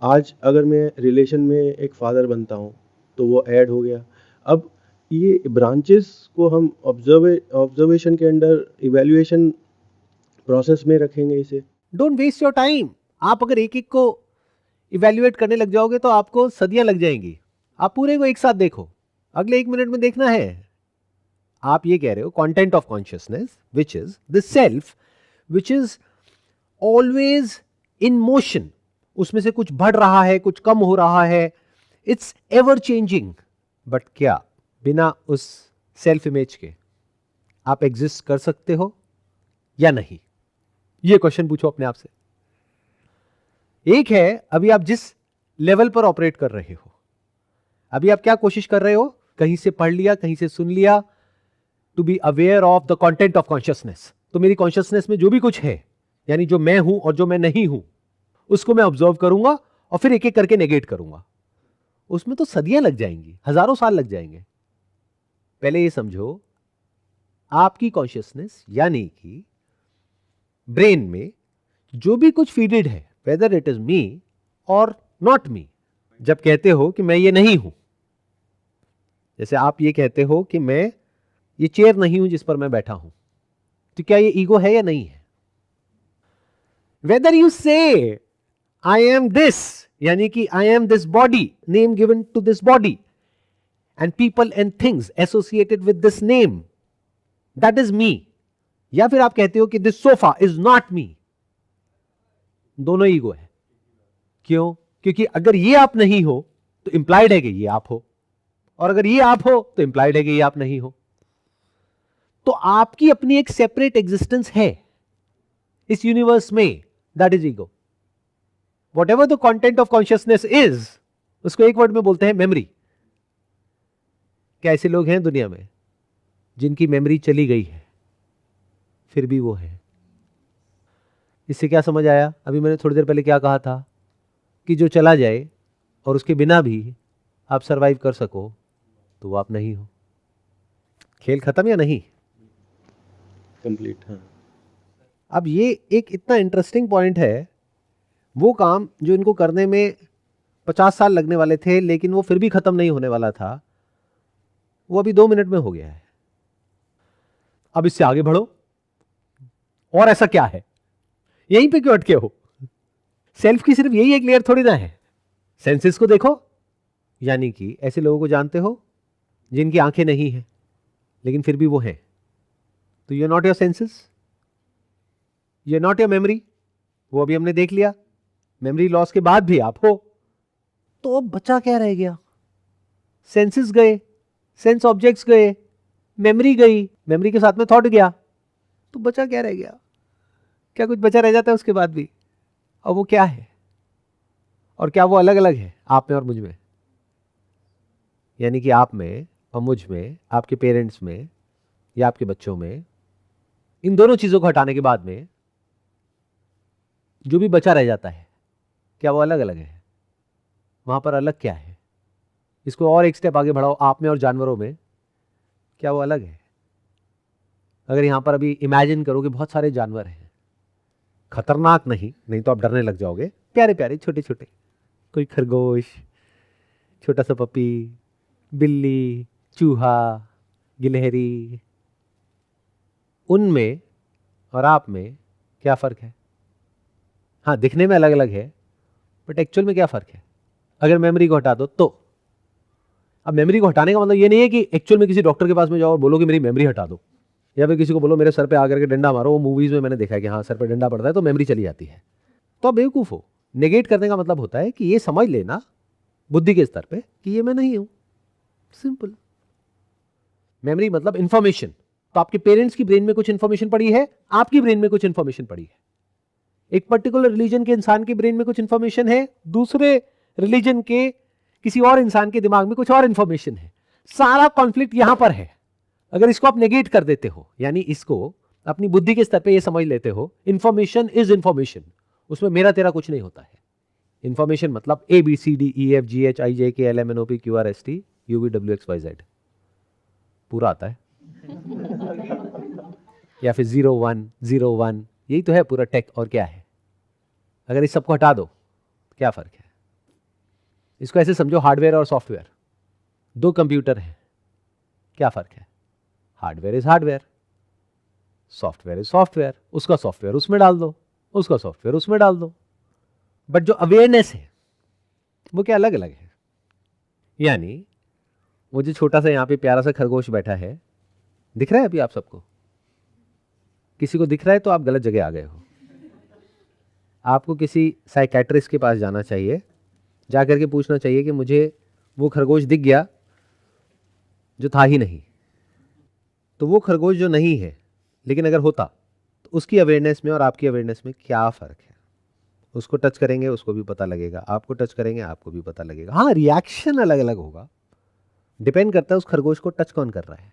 आज अगर मैं रिलेशन में एक फादर बनता हूँ तो वो ऐड हो गया। अब ये ब्रांचेस को हम ऑब्जर्वेशन के अंडर इवैल्यूएशन प्रोसेस में रखेंगे इसे। Don't waste your time. आप अगर एक एक को इवेल्युएट करने लग जाओगे तो आपको सदियां लग जाएंगी। आप पूरे को एक साथ देखो, अगले 1 मिनट में देखना है। आप ये कह रहे हो content of consciousness which is the self which is always in motion, उसमें से कुछ बढ़ रहा है, कुछ कम हो रहा है, इट्स एवर चेंजिंग। बट क्या बिना उस सेल्फ इमेज के आप एग्जिस्ट कर सकते हो या नहीं? ये क्वेश्चन पूछो अपने आप से। एक है अभी आप जिस लेवल पर ऑपरेट कर रहे हो, अभी आप क्या कोशिश कर रहे हो, कहीं से पढ़ लिया, कहीं से सुन लिया, to be aware of the content of consciousness. तो मेरी कॉन्शियसनेस में जो भी कुछ है, यानी जो मैं हूं और जो मैं नहीं हूं, उसको मैं ऑब्जर्व करूंगा और फिर एक एक करके नेगेट करूंगा। उसमें तो सदियां लग जाएंगी, हजारों साल लग जाएंगे। पहले ये समझो, आपकी कॉन्शियसनेस यानी कि ब्रेन में जो भी कुछ फीडेड है, वेदर इट इज मी और नॉट मी, जब कहते हो कि मैं ये नहीं हूं, जैसे आप ये कहते हो कि मैं ये चेयर नहीं हूं जिस पर मैं बैठा हूं, तो क्या ये ईगो है या नहीं है? वेदर यू से आई एम दिस, यानी कि I am this body, name given to this body and people and things associated with this name, that is me. या फिर आप कहते हो कि this sofa is not me, दोनों ईगो है। क्यों? क्योंकि अगर ये आप नहीं हो तो इंप्लाइड है कि ये आप हो, और अगर ये आप हो तो इंप्लाइड है कि ये आप नहीं हो। तो आपकी अपनी एक सेपरेट एग्जिस्टेंस है इस यूनिवर्स में, that is ego. What ever the content of consciousness is, उसको एक वर्ड में बोलते हैं मेमोरी। क्या ऐसे लोग हैं दुनिया में जिनकी मेमोरी चली गई है फिर भी वो है? इससे क्या समझ आया? अभी मैंने थोड़ी देर पहले क्या कहा था कि जो चला जाए और उसके बिना भी आप सरवाइव कर सको तो वो आप नहीं हो। खेल खत्म या नहीं? कंप्लीट। हाँ, अब ये एक इतना इंटरेस्टिंग पॉइंट है, वो काम जो इनको करने में 50 साल लगने वाले थे लेकिन वो फिर भी खत्म नहीं होने वाला था, वो अभी 2 मिनट में हो गया है। अब इससे आगे बढ़ो, और ऐसा क्या है? यहीं पे क्यों अटके हो? सेल्फ की सिर्फ यही एक लेयर थोड़ी ना है। सेंसेस को देखो, यानी कि ऐसे लोगों को जानते हो जिनकी आंखें नहीं हैं लेकिन फिर भी वो हैं। तो you are not your senses, you are not your memory. वो अभी हमने देख लिया, मेमोरी लॉस के बाद भी आप हो। तो अब बचा क्या रह गया? सेंसेस गए, सेंस ऑब्जेक्ट्स गए, मेमोरी गई, मेमोरी के साथ में थॉट गया, तो बचा क्या रह गया? क्या कुछ बचा रह जाता है उसके बाद भी? और वो क्या है? और क्या वो अलग अलग है आप में और मुझ में? यानी कि आप में और मुझ में, आपके पेरेंट्स में या आपके बच्चों में, इन दोनों चीजों को हटाने के बाद में जो भी बचा रह जाता है, क्या वो अलग अलग है? वहां पर अलग क्या है? इसको और एक स्टेप आगे बढ़ाओ, आप में और जानवरों में, क्या वो अलग है? अगर यहां पर अभी इमेजिन करो कि बहुत सारे जानवर हैं, खतरनाक नहीं, नहीं तो आप डरने लग जाओगे, प्यारे प्यारे छोटे छोटे, कोई खरगोश, छोटा सा पपी, बिल्ली, चूहा, गिलहरी, उनमें और आप में क्या फर्क है? हाँ, दिखने में अलग अलग है, बट एक्चुअल में क्या फर्क है? अगर मेमोरी को हटा दो तो। अब मेमोरी को हटाने का मतलब ये नहीं है कि एक्चुअल में किसी डॉक्टर के पास में जाओ और बोलो कि मेरी मेमोरी हटा दो, या फिर किसी को बोलो मेरे सर पे आकर के डंडा मारो। वो मूवीज में मैंने देखा है कि हाँ, सर पे डंडा पड़ता है तो मेमोरी चली जाती है। तो आप बेवकूफ हो। नेगेट करने का मतलब होता है कि ये समझ लेना बुद्धि के स्तर पे कि ये मैं नहीं हूं। सिंपल। मेमोरी मतलब इंफॉर्मेशन। तो आपके पेरेंट्स की ब्रेन में कुछ इंफॉर्मेशन पड़ी है, आपकी ब्रेन में कुछ इंफॉर्मेशन पड़ी है, एक पर्टिकुलर रिलीजन के इंसान की ब्रेन में कुछ इंफॉर्मेशन है, दूसरे रिलीजन के किसी और इंसान के दिमाग में कुछ और इंफॉर्मेशन है। सारा कॉन्फ्लिक्ट यहां पर है। अगर इसको आप नेगेट कर देते हो, यानी इसको अपनी बुद्धि के स्तर पे ये समझ लेते हो, इंफॉर्मेशन इज इंफॉर्मेशन, उसमें मेरा तेरा कुछ नहीं होता है। इंफॉर्मेशन मतलब ABCDEFGHIJKLMNOPQRST UVWXYZ पूरा आता है या फिर 0 1 0 1, यही तो है पूरा टेक। और क्या है? अगर इस सबको हटा दो क्या फर्क है? इसको ऐसे समझो, हार्डवेयर और सॉफ्टवेयर, दो कंप्यूटर हैं, क्या फर्क है? Hardware is hardware, software is software. उसका सॉफ्टवेयर उसमें डाल दो, उसका सॉफ्टवेयर उसमें डाल दो, बट जो अवेयरनेस है वो क्या अलग अलग है। यानी वो जो छोटा सा यहाँ पे प्यारा सा खरगोश बैठा है, दिख रहा है अभी आप सबको? किसी को दिख रहा है तो आप गलत जगह आ गए हो। आपको किसी साइकेट्रिस्ट के पास जाना चाहिए, जा करके पूछना चाहिए कि मुझे वो खरगोश दिख गया जो था ही नहीं। तो वो खरगोश जो नहीं है, लेकिन अगर होता तो उसकी अवेयरनेस में और आपकी अवेयरनेस में क्या फ़र्क है? उसको टच करेंगे उसको भी पता लगेगा, आपको टच करेंगे आपको भी पता लगेगा। हाँ, रिएक्शन अलग अलग होगा, डिपेंड करता है उस खरगोश को टच कौन कर रहा है।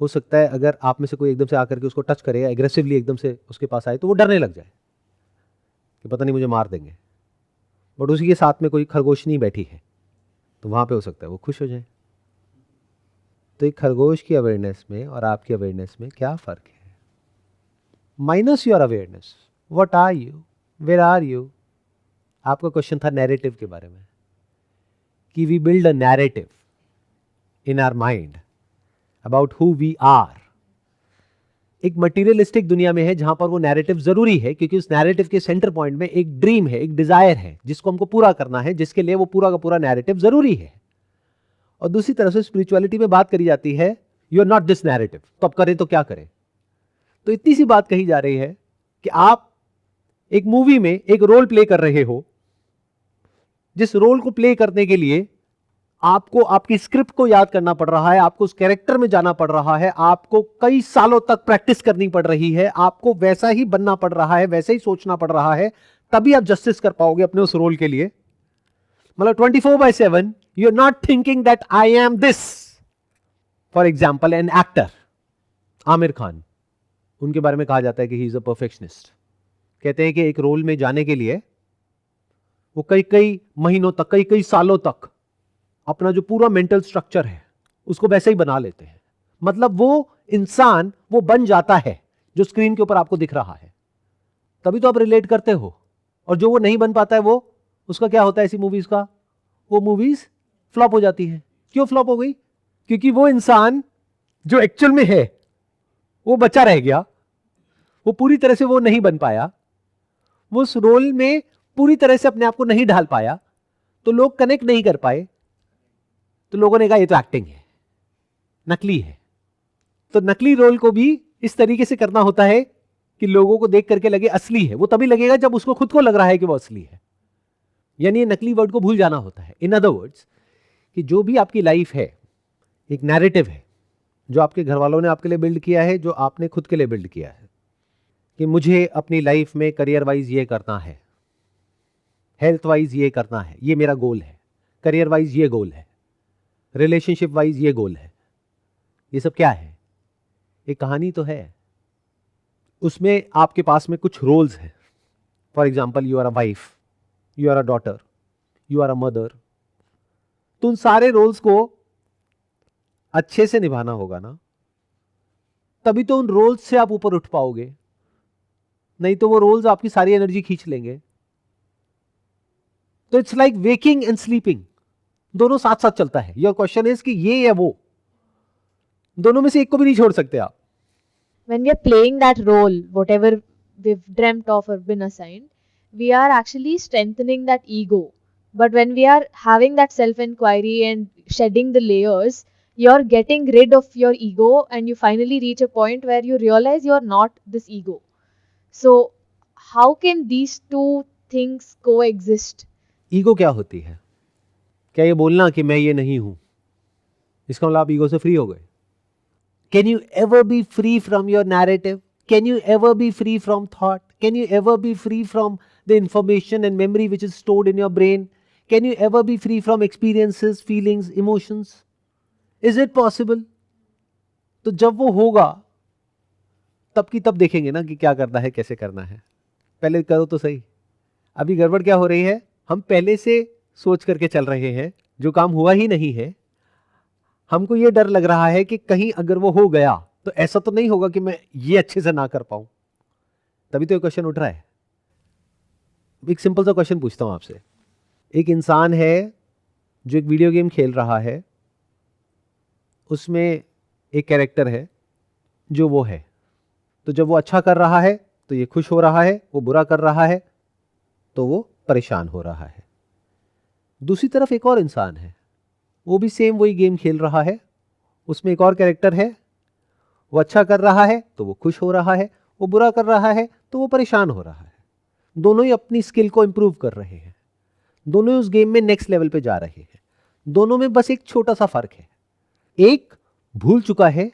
हो सकता है अगर आप में से कोई एकदम से आकर के उसको टच करेगा, एग्रेसिवली एकदम से उसके पास आए, तो वो डरने लग जाए कि पता नहीं मुझे मार देंगे। बट उसी के साथ में कोई खरगोशनी बैठी है तो वहाँ पे हो सकता है वो खुश हो जाए। तो एक खरगोश की अवेयरनेस में और आपकी अवेयरनेस में क्या फ़र्क है? Minus your awareness, what are you, where are you. आपका क्वेश्चन था नैरेटिव के बारे में, कि we build a narrative in our mind about who we are. एक मटीरियलिस्टिक दुनिया में है जहां पर वो नैरेटिव जरूरी है, क्योंकि उस नैरेटिव के सेंटर पॉइंट में एक ड्रीम है, एक डिजायर है जिसको हमको पूरा करना है, जिसके लिए वो पूरा का पूरा नैरेटिव जरूरी है। और दूसरी तरफ से स्पिरिचुअलिटी में बात करी जाती है, you are not this narrative, तो अब करें तो क्या करें। तो इतनी सी बात कही जा रही है कि आप एक मूवी में एक रोल प्ले कर रहे हो, जिस रोल को प्ले करने के लिए आपको आपकी स्क्रिप्ट को याद करना पड़ रहा है, आपको उस कैरेक्टर में जाना पड़ रहा है, आपको कई सालों तक प्रैक्टिस करनी पड़ रही है, आपको वैसा ही बनना पड़ रहा है, वैसे ही सोचना पड़ रहा है, तभी आप जस्टिस कर पाओगे अपने उस रोल के लिए। मतलब 24/7 you are not thinking that I am this. For example an actor, Aamir Khan, उनके बारे में कहा जाता है कि ही इज अ परफेक्शनिस्ट। कहते हैं कि एक रोल में जाने के लिए वो कई कई महीनों तक, कई कई सालों तक अपना जो पूरा मेंटल स्ट्रक्चर है उसको वैसे ही बना लेते हैं। मतलब वो इंसान वो बन जाता है जो स्क्रीन के ऊपर आपको दिख रहा है, तभी तो आप रिलेट करते हो। और जो वो नहीं बन पाता है, वो उसका क्या होता है ऐसी मूवीज का? वो मूवीज फ्लॉप हो जाती है। क्यों फ्लॉप हो गई? क्योंकि वो इंसान जो एक्चुअल में है वो बचा रह गया, वो पूरी तरह से वो नहीं बन पाया, वो उस रोल में पूरी तरह से अपने आप को नहीं ढाल पाया, तो लोग कनेक्ट नहीं कर पाए, तो लोगों ने कहा ये तो एक्टिंग है, नकली है। तो नकली रोल को भी इस तरीके से करना होता है कि लोगों को देख करके लगे असली है। वो तभी लगेगा जब उसको खुद को लग रहा है कि वो असली है। यानी ये नकली वर्ड को भूल जाना होता है। इन अदर वर्ड्स, कि जो भी आपकी लाइफ है एक नैरेटिव है, जो आपके घर वालों ने आपके लिए बिल्ड किया है, जो आपने खुद के लिए बिल्ड किया है, कि मुझे अपनी लाइफ में करियर वाइज ये करना है, हेल्थ वाइज ये करना है, ये मेरा गोल है, करियर वाइज ये गोल है, रिलेशनशिप वाइज ये गोल है। ये सब क्या है? एक कहानी तो है, उसमें आपके पास में कुछ रोल्स हैं। For example, you are a wife, you are a daughter, you are a mother. तो उन सारे रोल्स को अच्छे से निभाना होगा ना, तभी तो उन रोल्स से आप ऊपर उठ पाओगे, नहीं तो वो रोल्स आपकी सारी एनर्जी खींच लेंगे। तो it's like waking and sleeping, दोनों साथ साथ चलता है। योर क्वेश्चन इज कि ये या वो, दोनों में से एक को भी नहीं छोड़ सकते आप। When we are playing that role, whatever we've dreamt of or been assigned, we are actually strengthening that ego. But when we are having that self-inquiry and shedding the layers, you're getting rid of your ego and you finally reach a point where you realize you're not this ego. So, how can these two things coexist? Ego क्या होती है? क्या ये बोलना कि मैं ये नहीं हूं, इसका मतलब आप ईगो से फ्री हो गए? Can you ever be free from your narrative? Can you ever be free from thought? Can you ever be free from the information and memory which is stored in your brain? Can you ever be free from experiences, feelings, emotions? Is it possible? तो जब वो होगा तब की तब देखेंगे ना कि क्या करना है, कैसे करना है। पहले करो तो सही। अभी गड़बड़ क्या हो रही है? हम पहले से सोच करके चल रहे हैं जो काम हुआ ही नहीं है। हमको ये डर लग रहा है कि कहीं अगर वो हो गया तो ऐसा तो नहीं होगा कि मैं ये अच्छे से ना कर पाऊं। तभी तो ये क्वेश्चन उठ रहा है। एक सिंपल सा क्वेश्चन पूछता हूं आपसे। एक इंसान है जो एक वीडियो गेम खेल रहा है उसमें एक कैरेक्टर है जो वो है, तो जब वो अच्छा कर रहा है तो ये खुश हो रहा है, वो बुरा कर रहा है तो वो परेशान हो रहा है। दूसरी तरफ एक और इंसान है, वो भी सेम वही गेम खेल रहा है, उसमें एक और कैरेक्टर है, वो अच्छा कर रहा है तो वो खुश हो रहा है, वो बुरा कर रहा है तो वो परेशान हो रहा है। दोनों ही अपनी स्किल को इंप्रूव कर रहे हैं, दोनों ही उस गेम में नेक्स्ट लेवल पे जा रहे हैं। दोनों में बस एक छोटा सा फर्क है, एक भूल चुका है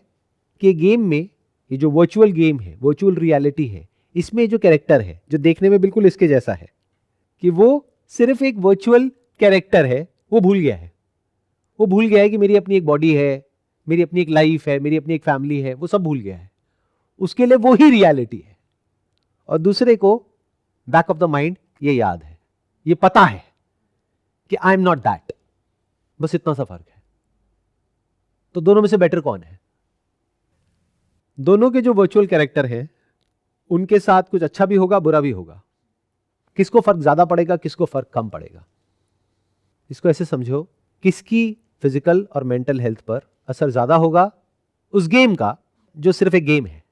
कि गेम में, ये जो वर्चुअल गेम है, वर्चुअल रियलिटी है, इसमें जो कैरेक्टर है जो देखने में बिल्कुल इसके जैसा है, कि वो सिर्फ एक वर्चुअल कैरेक्टर है, वो भूल गया है। वो भूल गया है कि मेरी अपनी एक बॉडी है, मेरी अपनी एक लाइफ है, मेरी अपनी एक फैमिली है, वो सब भूल गया है। उसके लिए वो ही रियलिटी है। और दूसरे को बैक ऑफ द माइंड ये याद है, ये पता है कि आई एम नॉट दैट। बस इतना सा फर्क है। तो दोनों में से बेटर कौन है? दोनों के जो वर्चुअल कैरेक्टर हैं उनके साथ कुछ अच्छा भी होगा, बुरा भी होगा। किसको फर्क ज्यादा पड़ेगा, किसको फर्क कम पड़ेगा? इसको ऐसे समझो, किसकी फिजिकल और मेंटल हेल्थ पर असर ज्यादा होगा उस गेम का जो सिर्फ एक गेम है,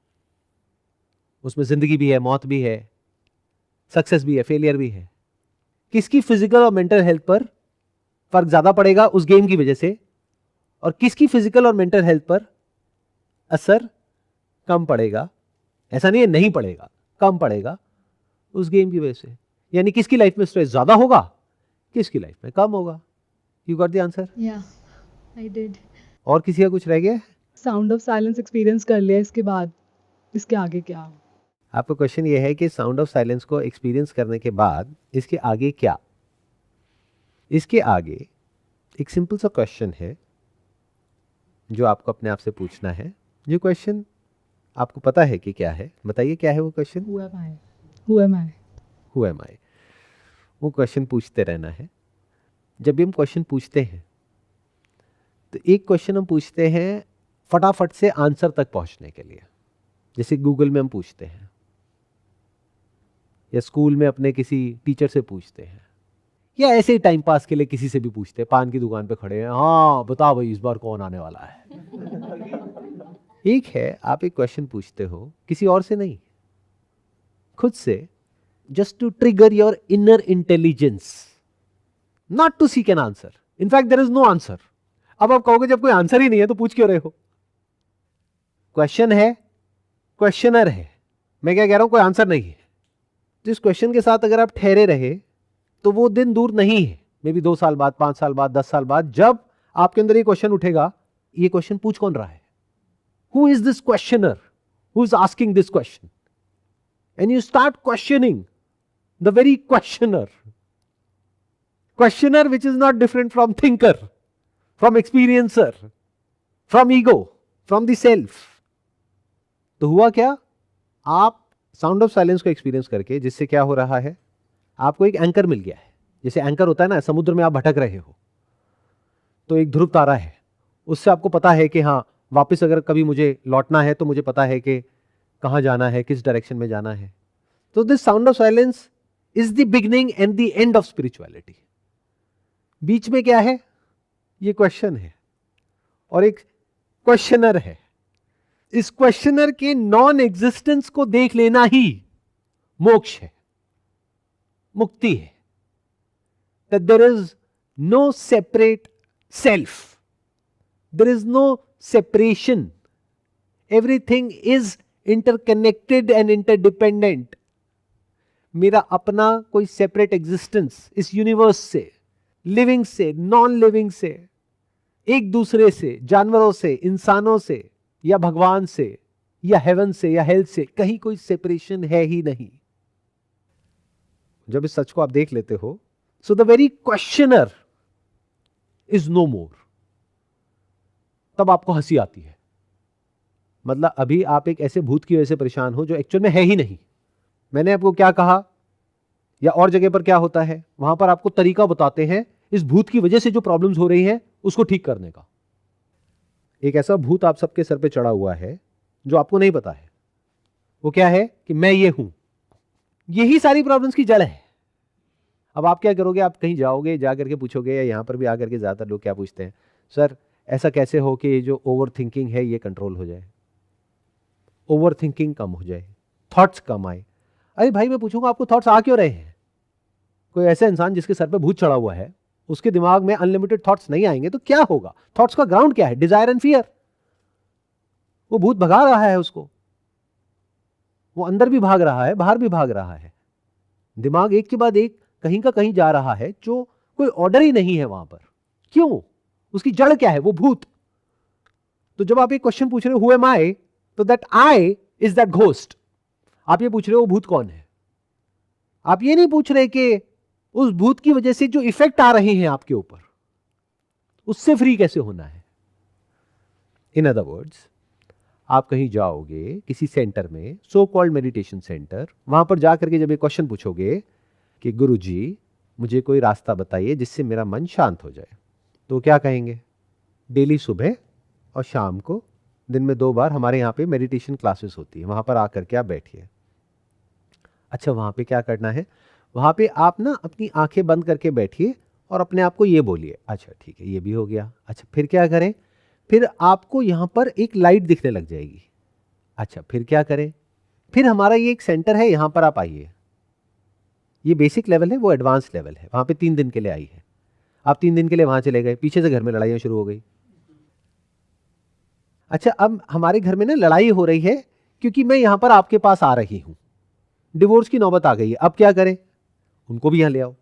उसमें जिंदगी भी है, मौत भी है, सक्सेस भी है, फेलियर भी है। किसकी फिजिकल और मेंटल हेल्थ पर फर्क ज्यादा पड़ेगा उस गेम की वजह से, और किसकी फिजिकल और मेंटल हेल्थ पर असर कम पड़ेगा? ऐसा नहीं है नहीं पड़ेगा, कम पड़ेगा उस गेम की वजह से। यानी किसकी लाइफ में स्ट्रेस ज्यादा होगा, किसकी लाइफ में कम होगा। You got the answer? Yeah, I did. और किसी का कुछ रह गया? साउंड ऑफ साइलेंस एक्सपीरियंस कर लिया, इसके बाद इसके आगे क्या? आपका क्वेश्चन ये है कि साउंड ऑफ साइलेंस को एक्सपीरियंस करने के बाद इसके आगे क्या? इसके आगे एक सिंपल सा क्वेश्चन है जो आपको अपने आप से पूछना है। जो क्वेश्चन आपको पता है कि क्या है, बताइए क्या है वो question? Who am I? Who am I? Who am I? वो क्वेश्चन पूछते रहना है। जब भी हम क्वेश्चन पूछते हैं तो एक क्वेश्चन हम पूछते हैं फटाफट से आंसर तक पहुंचने के लिए, जैसे गूगल में हम पूछते हैं या स्कूल में अपने किसी टीचर से पूछते हैं, या ऐसे ही टाइम पास के लिए किसी से भी पूछते हैं। पान की दुकान पे खड़े हैं, हाँ बता भाई इस बार कौन आने वाला है। एक है आप एक क्वेश्चन पूछते हो किसी और से नहीं, खुद से, just to trigger your inner intelligence, not to seek an answer. In fact, there is no answer. अब आप कहोगे जब कोई आंसर ही नहीं है तो पूछ क्यों रहे हो? क्वेश्चन है, क्वेश्चनर है, मैं क्या कह रहा हूं, कोई आंसर नहीं है। जिस क्वेश्चन के साथ अगर आप ठहरे रहे तो वो दिन दूर नहीं है, मे बी 2 साल बाद, 5 साल बाद, 10 साल बाद, जब आपके अंदर ये क्वेश्चन उठेगा, ये क्वेश्चन पूछ कौन रहा है? Who is this questioner? Who is asking this question? And you start questioning the very questioner. Questioner which is not different from thinker, from experiencer, from ego, from the self. तो हुआ क्या? आप sound of silence को experience करके, जिससे क्या हो रहा है, आपको एक एंकर मिल गया है। जैसे एंकर होता है ना, समुद्र में आप भटक रहे हो तो एक ध्रुव तारा है, उससे आपको पता है कि हाँ वापस अगर कभी मुझे लौटना है तो मुझे पता है कि कहाँ जाना है, किस डायरेक्शन में जाना है। तो this sound of silence is the beginning and the end of spirituality. बीच में क्या है? ये क्वेश्चन है और एक क्वेश्चनर है। इस क्वेश्चनर के नॉन एग्जिस्टेंस को देख लेना ही मोक्ष है, मुक्ति है। That there is no separate self, there is no separation, everything is interconnected and interdependent. मेरा अपना कोई सेपरेट एग्जिस्टेंस इस यूनिवर्स से, लिविंग से, नॉन लिविंग से, एक दूसरे से, जानवरों से, इंसानों से, या भगवान से, या हेवन से, या हेल्थ से, कहीं कोई सेपरेशन है ही नहीं। जब इस सच को आप देख लेते हो, so the very questioner is no more. तब आपको हंसी आती है। मतलब अभी आप एक ऐसे भूत की वजह से परेशान हो जो एक्चुअल में है ही नहीं। मैंने आपको क्या कहा, या और जगह पर क्या होता है, वहां पर आपको तरीका बताते हैं इस भूत की वजह से जो प्रॉब्लम्स हो रही हैं उसको ठीक करने का। एक ऐसा भूत आप सबके सर पे चढ़ा हुआ है जो आपको नहीं पता है। वो क्या है कि मैं ये हूं, यही सारी प्रॉब्लम्स की जड़ है। अब आप क्या करोगे, आप कहीं जाओगे, जा करके पूछोगे, या यहाँ पर भी आकर के ज़्यादातर लोग क्या पूछते हैं, सर ऐसा कैसे हो कि ये जो ओवर थिंकिंग है ये कंट्रोल हो जाए, ओवर थिंकिंग कम हो जाए, थॉट्स कम आए। अरे भाई मैं पूछूंगा आपको थॉट्स आ क्यों रहे हैं? कोई ऐसा इंसान जिसके सर पे भूत चढ़ा हुआ है, उसके दिमाग में अनलिमिटेड थॉट्स नहीं आएंगे तो क्या होगा? थॉट्स का ग्राउंड क्या है? Desire and fear. वो भूत भगा रहा है उसको, वो अंदर भी भाग रहा है, बाहर भी भाग रहा है। दिमाग एक के बाद एक कहीं का कहीं जा रहा है, जो कोई ऑर्डर ही नहीं है वहां पर। क्यों? उसकी जड़ क्या है? वो भूत। तो जब आप एक क्वेश्चन पूछ रहे हो हु एम आई, तो that I is that ghost. आप ये पूछ रहे हो वो भूत कौन है। आप ये नहीं पूछ रहे कि उस भूत की वजह से जो इफेक्ट आ रहे हैं आपके ऊपर, उससे फ्री कैसे होना है। इन अदर वर्ड्स, आप कहीं जाओगे किसी सेंटर में, सो कॉल्ड मेडिटेशन सेंटर, वहां पर जाकर के जब एक क्वेश्चन पूछोगे कि गुरुजी मुझे कोई रास्ता बताइए जिससे मेरा मन शांत हो जाए, तो क्या कहेंगे? डेली सुबह और शाम को दिन में 2 बार हमारे यहाँ पे मेडिटेशन क्लासेस होती है, वहां पर आकर के आप बैठिए। अच्छा, वहां पे क्या करना है? वहां पे आप ना अपनी आंखें बंद करके बैठिए और अपने आप को ये बोलिए, अच्छा ठीक है ये भी हो गया। अच्छा फिर क्या करें? फिर आपको यहां पर एक लाइट दिखने लग जाएगी। अच्छा फिर क्या करें? फिर हमारा ये एक सेंटर है, यहां पर आप आइए। ये बेसिक लेवल है, वो एडवांस लेवल है। वहां पे 3 दिन के लिए आई है। आप 3 दिन के लिए वहां चले गए, पीछे से घर में लड़ाइयां शुरू हो गई। अच्छा अब हमारे घर में ना लड़ाई हो रही है क्योंकि मैं यहां पर आपके पास आ रही हूं, डिवोर्स की नौबत आ गई है। अब क्या करें? उनको भी यहां ले आओ।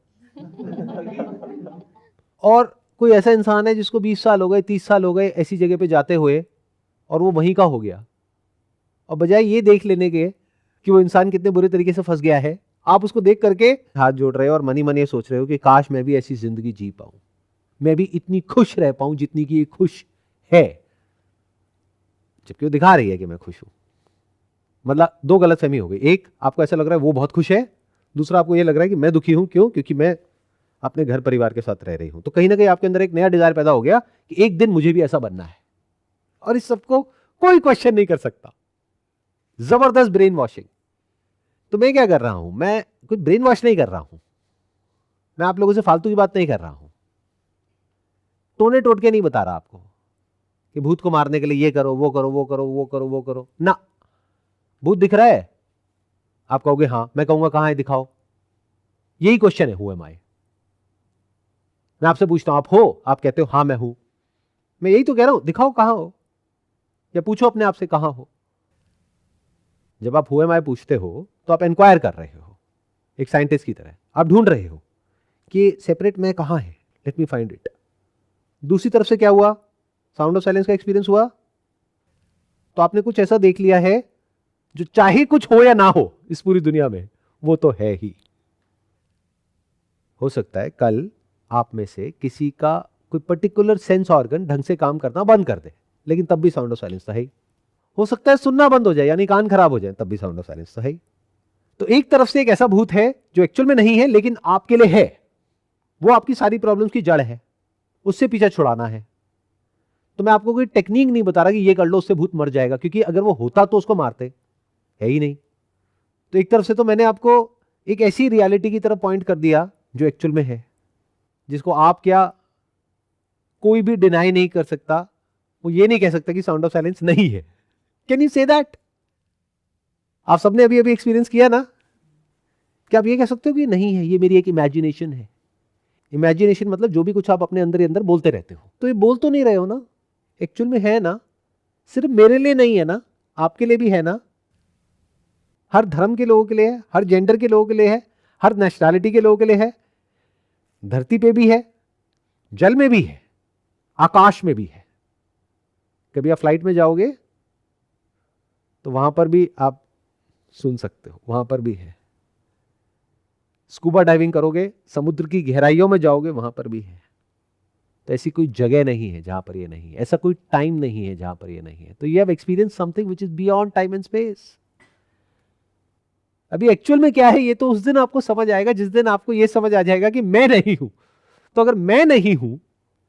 और कोई ऐसा इंसान है जिसको 20 साल हो गए, 30 साल हो गए ऐसी जगह पे जाते हुए, और वो वहीं का हो गया, और बजाय ये देख लेने के कि वो इंसान कितने बुरे तरीके से फंस गया है, आप उसको देख करके हाथ जोड़ रहे हो और मनी मन ये सोच रहे हो कि काश मैं भी ऐसी जिंदगी जी पाऊं, मैं भी इतनी खुश रह पाऊं जितनी कि ये खुश है, जबकि वो दिखा रही है कि मैं खुश हूं। मतलब 2 गलतफहमी हो गई। एक, आपको ऐसा लग रहा है वो बहुत खुश है, दूसरा आपको ये लग रहा है कि मैं दुखी हूं। क्यों? क्योंकि मैं अपने घर परिवार के साथ रह रही हूं। तो कहीं ना कहीं आपके अंदर एक नया डिजायर पैदा हो गया कि एक दिन मुझे भी ऐसा बनना है, और इस सबको कोई क्वेश्चन नहीं कर सकता। जबरदस्त ब्रेन वॉशिंग। तो मैं क्या कर रहा हूं? मैं कोई ब्रेन वॉश नहीं कर रहा हूं, मैं आप लोगों से फालतू की बात नहीं कर रहा हूं, टोने टोटके नहीं बता रहा आपको कि भूत को मारने के लिए ये करो, वो करो, वो करो, वो करो, वो करो ना। भूत दिख रहा है, आप कहोगे हां, मैं कहूंगा कहां है, दिखाओ। यही क्वेश्चन है, हु एम आई। मैं आपसे पूछता हूं आप हो, आप कहते हो हां मैं हूं, मैं यही तो कह रहा हूं, दिखाओ कहां हो, या पूछो अपने आप से कहां हो। जब आप हु एम आई पूछते हो तो आप इंक्वायर कर रहे हो, एक साइंटिस्ट की तरह आप ढूंढ रहे हो कि सेपरेट मैं कहां है, लेट मी फाइंड इट। दूसरी तरफ से क्या हुआ? साउंड ऑफ साइलेंस का एक्सपीरियंस हुआ, तो आपने कुछ ऐसा देख लिया है जो चाहे कुछ हो या ना हो इस पूरी दुनिया में, वो तो है ही। हो सकता है कल आप में से किसी का कोई पर्टिकुलर सेंस ऑर्गन ढंग से काम करना बंद कर दे, लेकिन तब भी साउंड ऑफ साइलेंस तो है ही। हो सकता है सुनना बंद हो जाए, यानी कान खराब हो जाए, तब भी साउंड ऑफ साइलेंस तो है ही। तो एक तरफ से एक ऐसा भूत है जो एक्चुअल में नहीं है लेकिन आपके लिए है, वो आपकी सारी प्रॉब्लम्स की जड़ है, उससे पीछा छुड़ाना है। तो मैं आपको कोई टेक्निक नहीं बता रहा कि ये कर लो उससे भूत मर जाएगा, क्योंकि अगर वो होता तो उसको मारते, है ही नहीं। तो एक तरफ से तो मैंने आपको एक ऐसी रियलिटी की तरफ पॉइंट कर दिया जो एक्चुअल में है, जिसको आप क्या कोई भी डिनाई नहीं कर सकता। वो ये नहीं कह सकता कि साउंड ऑफ साइलेंस नहीं है। Can you say that? आप सबने अभी अभी एक्सपीरियंस किया ना? क्या आप ये कह सकते हो कि नहीं है, ये मेरी एक इमेजिनेशन है? इमेजिनेशन मतलब जो भी कुछ आप अपने अंदर ही अंदर बोलते रहते हो। तो ये बोल तो नहीं रहे हो ना, एक्चुअल में है ना। सिर्फ मेरे लिए नहीं है ना, आपके लिए भी है ना, हर धर्म के लोगों के लिए है, हर जेंडर के लोगों के लिए है, हर नेशनैलिटी के लोगों के लिए है, धरती पे भी है, जल में भी है, आकाश में भी है। कभी आप फ्लाइट में जाओगे तो वहां पर भी आप सुन सकते हो, वहां पर भी है। स्कूबा डाइविंग करोगे, समुद्र की गहराइयों में जाओगे, वहां पर भी है। तो ऐसी कोई जगह नहीं है जहां पर ये नहीं है, ऐसा कोई टाइम नहीं है जहां पर ये नहीं है। तो you have experience something which is beyond time and space. अभी एक्चुअल में क्या है ये तो उस दिन आपको समझ आएगा जिस दिन आपको ये समझ आ जाएगा कि मैं नहीं हूं। तो अगर मैं नहीं हूं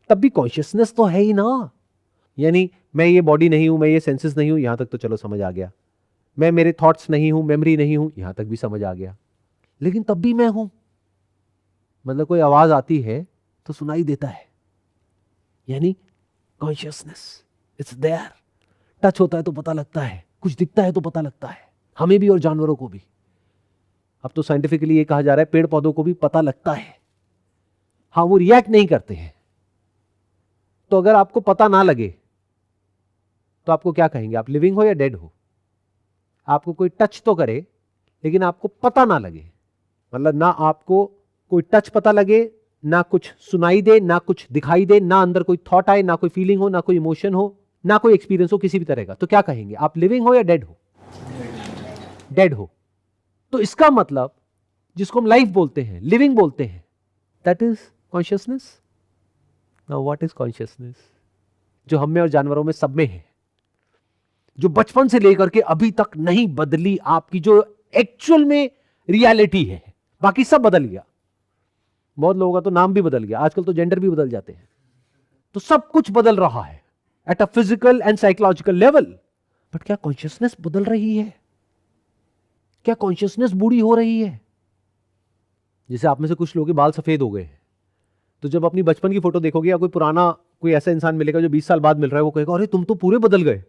तब भी कॉन्शियसनेस तो है ही ना। यानी मैं ये बॉडी नहीं हूं, मैं ये सेंसेस नहीं हूं, यहां तक तो चलो समझ आ गया। मैं मेरे थॉट्स नहीं हूं, मेमोरी नहीं हूं, यहां तक भी समझ आ गया। लेकिन तब भी मैं हूं। मतलब कोई आवाज आती है तो सुनाई देता है, यानी कॉन्शियसनेस इट्स देयर। टच होता है तो पता लगता है, कुछ दिखता है तो पता लगता है, हमें भी और जानवरों को भी। अब तो साइंटिफिकली ये कहा जा रहा है पेड़ पौधों को भी पता लगता है। हाँ, वो रिएक्ट नहीं करते हैं। तो अगर आपको पता ना लगे तो आपको क्या कहेंगे? आप लिविंग हो या डेड हो? आपको कोई टच तो करे लेकिन आपको पता ना लगे, मतलब ना आपको कोई टच पता लगे, ना कुछ सुनाई दे, ना कुछ दिखाई दे, ना अंदर कोई थॉट आए, ना कोई फीलिंग हो, ना कोई इमोशन हो, ना कोई एक्सपीरियंस हो किसी भी तरह का, तो क्या कहेंगे? आप लिविंग हो या डेड हो? डेड हो। तो इसका मतलब जिसको हम लाइफ बोलते हैं, लिविंग बोलते हैं, that is consciousness. Now what is consciousness? जो हम में और जानवरों में सब में है, जो बचपन से लेकर के अभी तक नहीं बदली, आपकी जो एक्चुअल में रियलिटी है। बाकी सब बदल गया, बहुत लोगों का तो नाम भी बदल गया, आजकल तो जेंडर भी बदल जाते हैं, तो सब कुछ बदल रहा है at a physical and psychological level. But क्या कॉन्शियसनेस बदल रही है? क्या कॉन्शियसनेस बूढ़ी हो रही है? जैसे आप में से कुछ लोगों के बाल सफेद हो गए हैं, तो जब अपनी बचपन की फोटो देखोगे या कोई पुराना कोई ऐसा इंसान मिलेगा जो 20 साल बाद मिल रहा है, वो कहेगा अरे तुम तो पूरे बदल गए।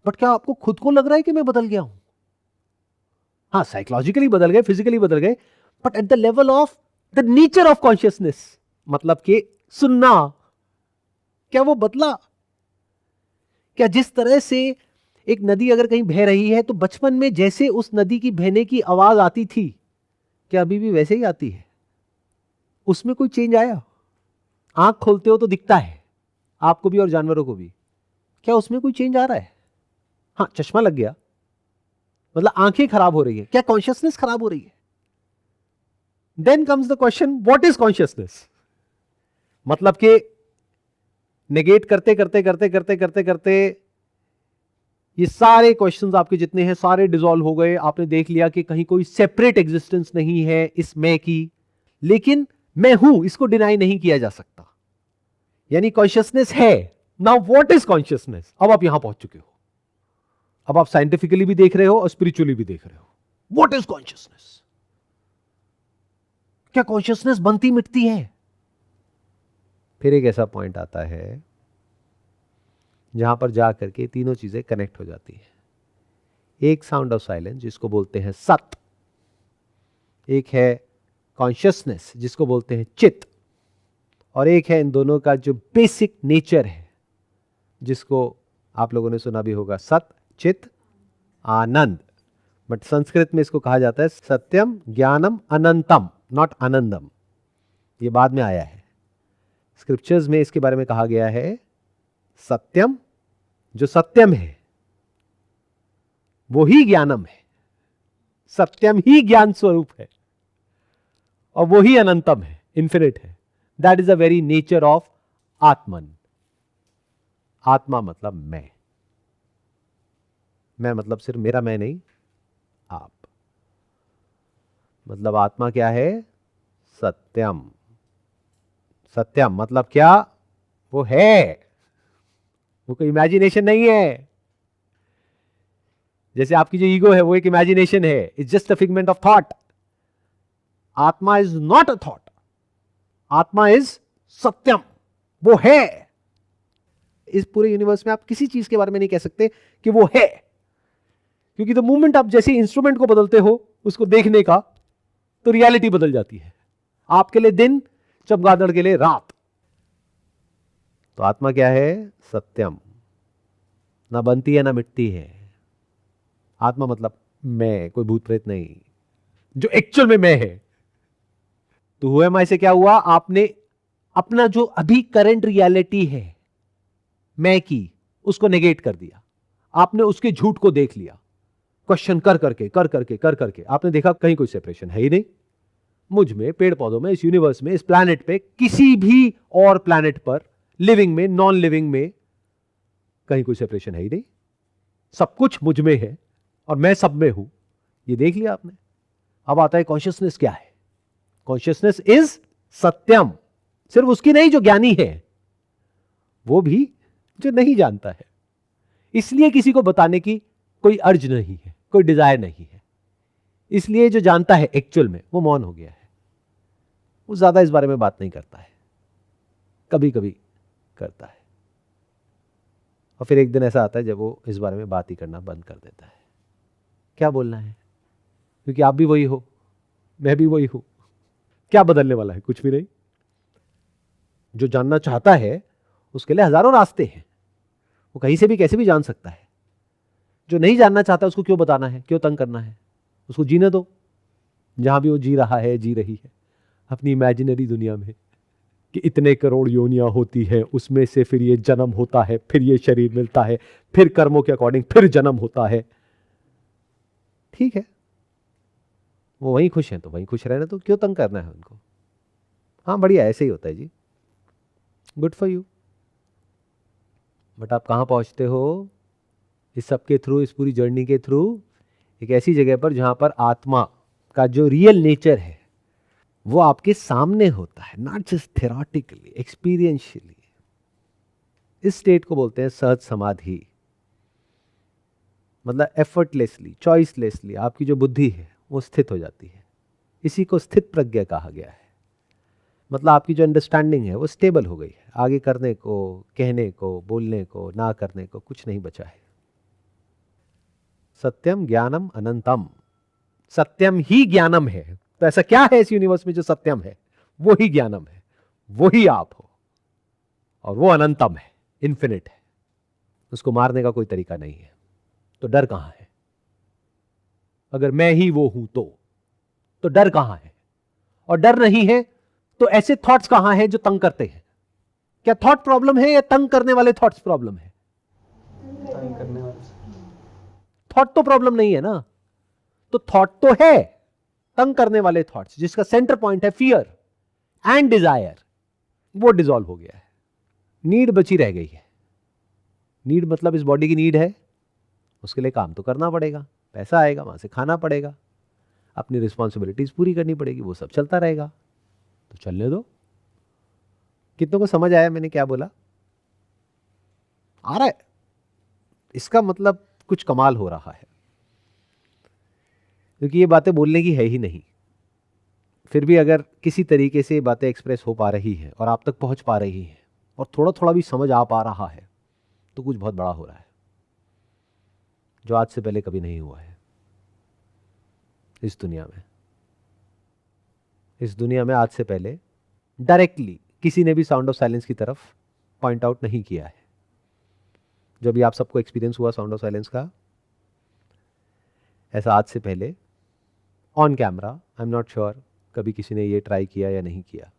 बट क्या आपको खुद को लग रहा है कि मैं बदल गया हूं? हाँ, साइकोलॉजिकली बदल गए, फिजिकली बदल गए, but at the level of the nature of consciousness, मतलब कि सुनना, क्या वो बदला? क्या जिस तरह से एक नदी अगर कहीं बह रही है तो बचपन में जैसे उस नदी की बहने की आवाज आती थी, क्या अभी भी वैसे ही आती है? उसमें कोई चेंज आया? आंख खोलते हो तो दिखता है आपको भी और जानवरों को भी, क्या उसमें कोई चेंज आ रहा है? हाँ, चश्मा लग गया, मतलब आंखें खराब हो रही है, क्या कॉन्शियसनेस खराब हो रही है? Then comes the question, what is consciousness? मतलब कि नेगेट करते करते करते करते करते करते ये सारे क्वेश्चंस आपके जितने हैं सारे डिसॉल्व हो गए। आपने देख लिया कि कहीं कोई सेपरेट एग्जिस्टेंस नहीं है इस मैं की, लेकिन मैं हूं, इसको डिनाई नहीं किया जा सकता, यानी कॉन्शियसनेस है। Now what is consciousness? अब आप यहां पहुंच चुके हो, अब आप साइंटिफिकली भी देख रहे हो और स्पिरिचुअली भी देख रहे हो। What is consciousness? क्या कॉन्शियसनेस बनती मिटती है? फिर एक ऐसा पॉइंट आता है जहां पर जाकर के तीनों चीजें कनेक्ट हो जाती है। एक साउंड ऑफ साइलेंस जिसको बोलते हैं सत, एक है कॉन्शियसनेस जिसको बोलते हैं चित, और एक है इन दोनों का जो बेसिक नेचर है जिसको आप लोगों ने सुना भी होगा, सत चित आनंद। बट संस्कृत में इसको कहा जाता है सत्यम ज्ञानम अनंतम, नॉट आनंदम। ये बाद में आया है, स्क्रिप्चर्स में इसके बारे में कहा गया है सत्यम, जो सत्यम है वो ही ज्ञानम है, सत्यम ही ज्ञान स्वरूप है और वो ही अनंतम है, इन्फिनिट है। That is the very nature of आत्मन। आत्मा मतलब मैं मतलब सिर्फ मेरा मैं नहीं, आप। मतलब आत्मा क्या है? सत्यम। सत्यम मतलब क्या? वो है, वो कोई इमेजिनेशन नहीं है। जैसे आपकी जो ईगो है वो एक इमेजिनेशन है, it's just a figment of thought. आत्मा इज नॉट अ थॉट, आत्मा इज सत्यम, वो है। इस पूरे यूनिवर्स में आप किसी चीज के बारे में नहीं कह सकते कि वो है, क्योंकि द मोमेंट आप जैसे इंस्ट्रूमेंट को बदलते हो उसको देखने का, तो रियलिटी बदल जाती है। आपके लिए दिन, चमगादड़ के लिए रात। तो आत्मा क्या है? सत्यम, ना बनती है ना मिटती है। आत्मा मतलब मैं, कोई भूत प्रेत नहीं, जो एक्चुअल में मैं है। तो हुए मैं से क्या हुआ? आपने अपना जो अभी करंट रियलिटी है मैं की, उसको नेगेट कर दिया। आपने उसके झूठ को देख लिया, क्वेश्चन कर करके आपने देखा कहीं कोई सेपरेशन है ही नहीं, मुझ में, पेड़ पौधों में, इस यूनिवर्स में, इस प्लैनेट पे, किसी भी और प्लैनेट पर, लिविंग में, नॉन लिविंग में, कहीं कोई सेपरेशन है ही नहीं, सब कुछ मुझ में है और मैं सब में हूं। ये देख लिया आपने। अब आता है कॉन्शियसनेस क्या है? कॉन्शियसनेस इज सत्यम। सिर्फ उसकी नहीं जो ज्ञानी है, वो भी जो नहीं जानता है। इसलिए किसी को बताने की कोई अर्ज नहीं है, कोई डिजायर नहीं है। इसलिए जो जानता है एक्चुअल में वो मौन हो गया है। वो ज़्यादा इस बारे में बात नहीं करता है, कभी कभी करता है, और फिर एक दिन ऐसा आता है जब वो इस बारे में बात ही करना बंद कर देता है। क्या बोलना है, क्योंकि आप भी वही हो, मैं भी वही हूं, क्या बदलने वाला है? कुछ भी नहीं। जो जानना चाहता है उसके लिए हजारों रास्ते हैं, वो कहीं से भी कैसे भी जान सकता है। जो नहीं जानना चाहता उसको क्यों बताना है, क्यों तंग करना है? उसको जीने दो, जहां भी वो जी रहा है, जी रही है अपनी इमेजिनरी दुनिया में, कि इतने करोड़ योनियां होती है, उसमें से फिर ये जन्म होता है, फिर ये शरीर मिलता है, फिर कर्मों के अकॉर्डिंग फिर जन्म होता है। ठीक है, वो वहीं खुश हैं तो वहीं खुश रहना, तो क्यों तंग करना है उनको? हाँ बढ़िया, ऐसे ही होता है जी, गुड फॉर यू। बट आप कहाँ पहुंचते हो इस सब के थ्रू, इस पूरी जर्नी के थ्रू? एक ऐसी जगह पर जहां पर आत्मा का जो रियल नेचर है वो आपके सामने होता है, नॉट जस्ट थेरोटिकली, एक्सपीरियंशियली। इस स्टेट को बोलते हैं सहज समाधि। मतलब एफर्टलेसली, चॉइसलेसली आपकी जो बुद्धि है वो स्थित हो जाती है। इसी को स्थित प्रज्ञा कहा गया है। मतलब आपकी जो अंडरस्टैंडिंग है वो स्टेबल हो गई है, आगे करने को, कहने को, बोलने को, ना करने को कुछ नहीं बचा है। सत्यम ज्ञानम अनंतम, सत्यम ही ज्ञानम है। तो ऐसा क्या है इस यूनिवर्स में जो सत्यम है? वो ही ज्ञानम है, वो ही आप हो, और वो अनंतम है, इन्फिनिट है। उसको मारने का कोई तरीका नहीं है। तो डर कहां है? अगर मैं ही वो हूं तो डर कहां है? और डर नहीं है तो ऐसे थॉट्स कहां हैं जो तंग करते हैं? क्या थॉट प्रॉब्लम है या तंग करने वाले थॉट्स प्रॉब्लम है? तंग करने वाले। थॉट तो प्रॉब्लम नहीं है ना। तो थॉट तो है, तंग करने वाले थॉट्स जिसका सेंटर पॉइंट है फियर एंड डिजायर, वो डिसॉल्व हो गया है। नीड बची रह गई है। नीड मतलब इस बॉडी की नीड है, उसके लिए काम तो करना पड़ेगा, पैसा आएगा, वहां से खाना पड़ेगा, अपनी रिस्पॉन्सिबिलिटीज पूरी करनी पड़ेगी, वो सब चलता रहेगा। तो चलने दो। कितनों को समझ आया मैंने क्या बोला? आ रहा है? इसका मतलब कुछ कमाल हो रहा है, क्योंकि ये बातें बोलने की है ही नहीं। फिर भी अगर किसी तरीके से ये बातें एक्सप्रेस हो पा रही है और आप तक पहुंच पा रही है और थोड़ा थोड़ा भी समझ आ पा रहा है, तो कुछ बहुत बड़ा हो रहा है जो आज से पहले कभी नहीं हुआ है इस दुनिया में। इस दुनिया में आज से पहले डायरेक्टली किसी ने भी साउंड ऑफ साइलेंस की तरफ पॉइंट आउट नहीं किया है। जब भी आप सबको एक्सपीरियंस हुआ साउंड ऑफ साइलेंस का, ऐसा आज से पहले on camera, I am not sure कभी किसी ने ये ट्राई किया या नहीं किया।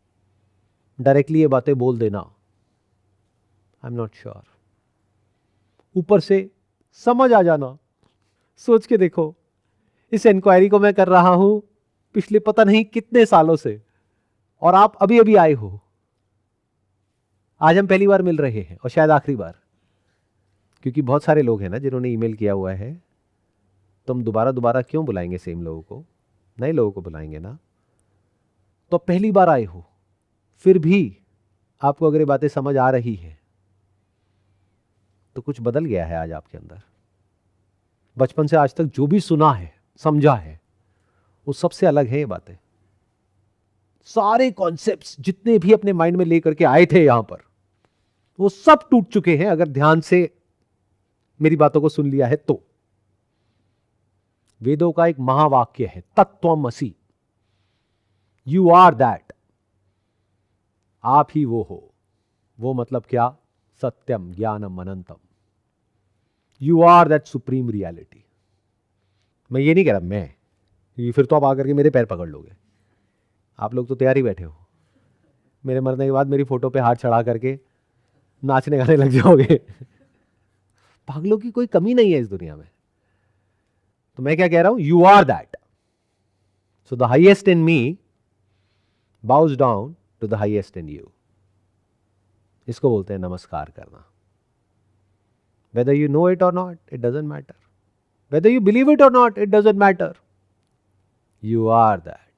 डायरेक्टली ये बातें बोल देना, आई एम नॉट श्योर। ऊपर से समझ आ जाना। सोच के देखो, इस इंक्वायरी को मैं कर रहा हूं पिछले पता नहीं कितने सालों से, और आप अभी अभी आए हो। आज हम पहली बार मिल रहे हैं और शायद आखिरी बार, क्योंकि बहुत सारे लोग हैं ना जिन्होंने ईमेल किया हुआ है। तो हम दोबारा दोबारा क्यों बुलाएंगे सेम लोगों को? नए लोगों को बुलाएंगे ना। तो पहली बार आए हो, फिर भी आपको अगर ये बातें समझ आ रही है तो कुछ बदल गया है आज आपके अंदर। बचपन से आज तक जो भी सुना है, समझा है, वो सबसे अलग है ये बातें। सारे कॉन्सेप्ट्स जितने भी अपने माइंड में लेकर के आए थे यहां पर, वो सब टूट चुके हैं अगर ध्यान से मेरी बातों को सुन लिया है तो। वेदों का एक महावाक्य है, तत्त्वमसि, यू आर दैट। आप ही वो हो। वो मतलब क्या? सत्यम ज्ञानम अनंतम। You are that supreme reality. मैं ये नहीं कह रहा मैं, क्योंकि फिर तो आप आकर के मेरे पैर पकड़ लोगे। आप लोग तो तैयार ही बैठे हो, मेरे मरने के बाद मेरी फोटो पे हाथ चढ़ा करके नाचने गाने लग जाओगे। पागलों की कोई कमी नहीं है इस दुनिया में। तो मैं क्या कह रहा हूं? You are that. So the highest in me bows down to the highest in you. इसको बोलते हैं नमस्कार करना। Whether you know it or not, it doesn't matter. Whether you believe it or not, it doesn't matter. You are that.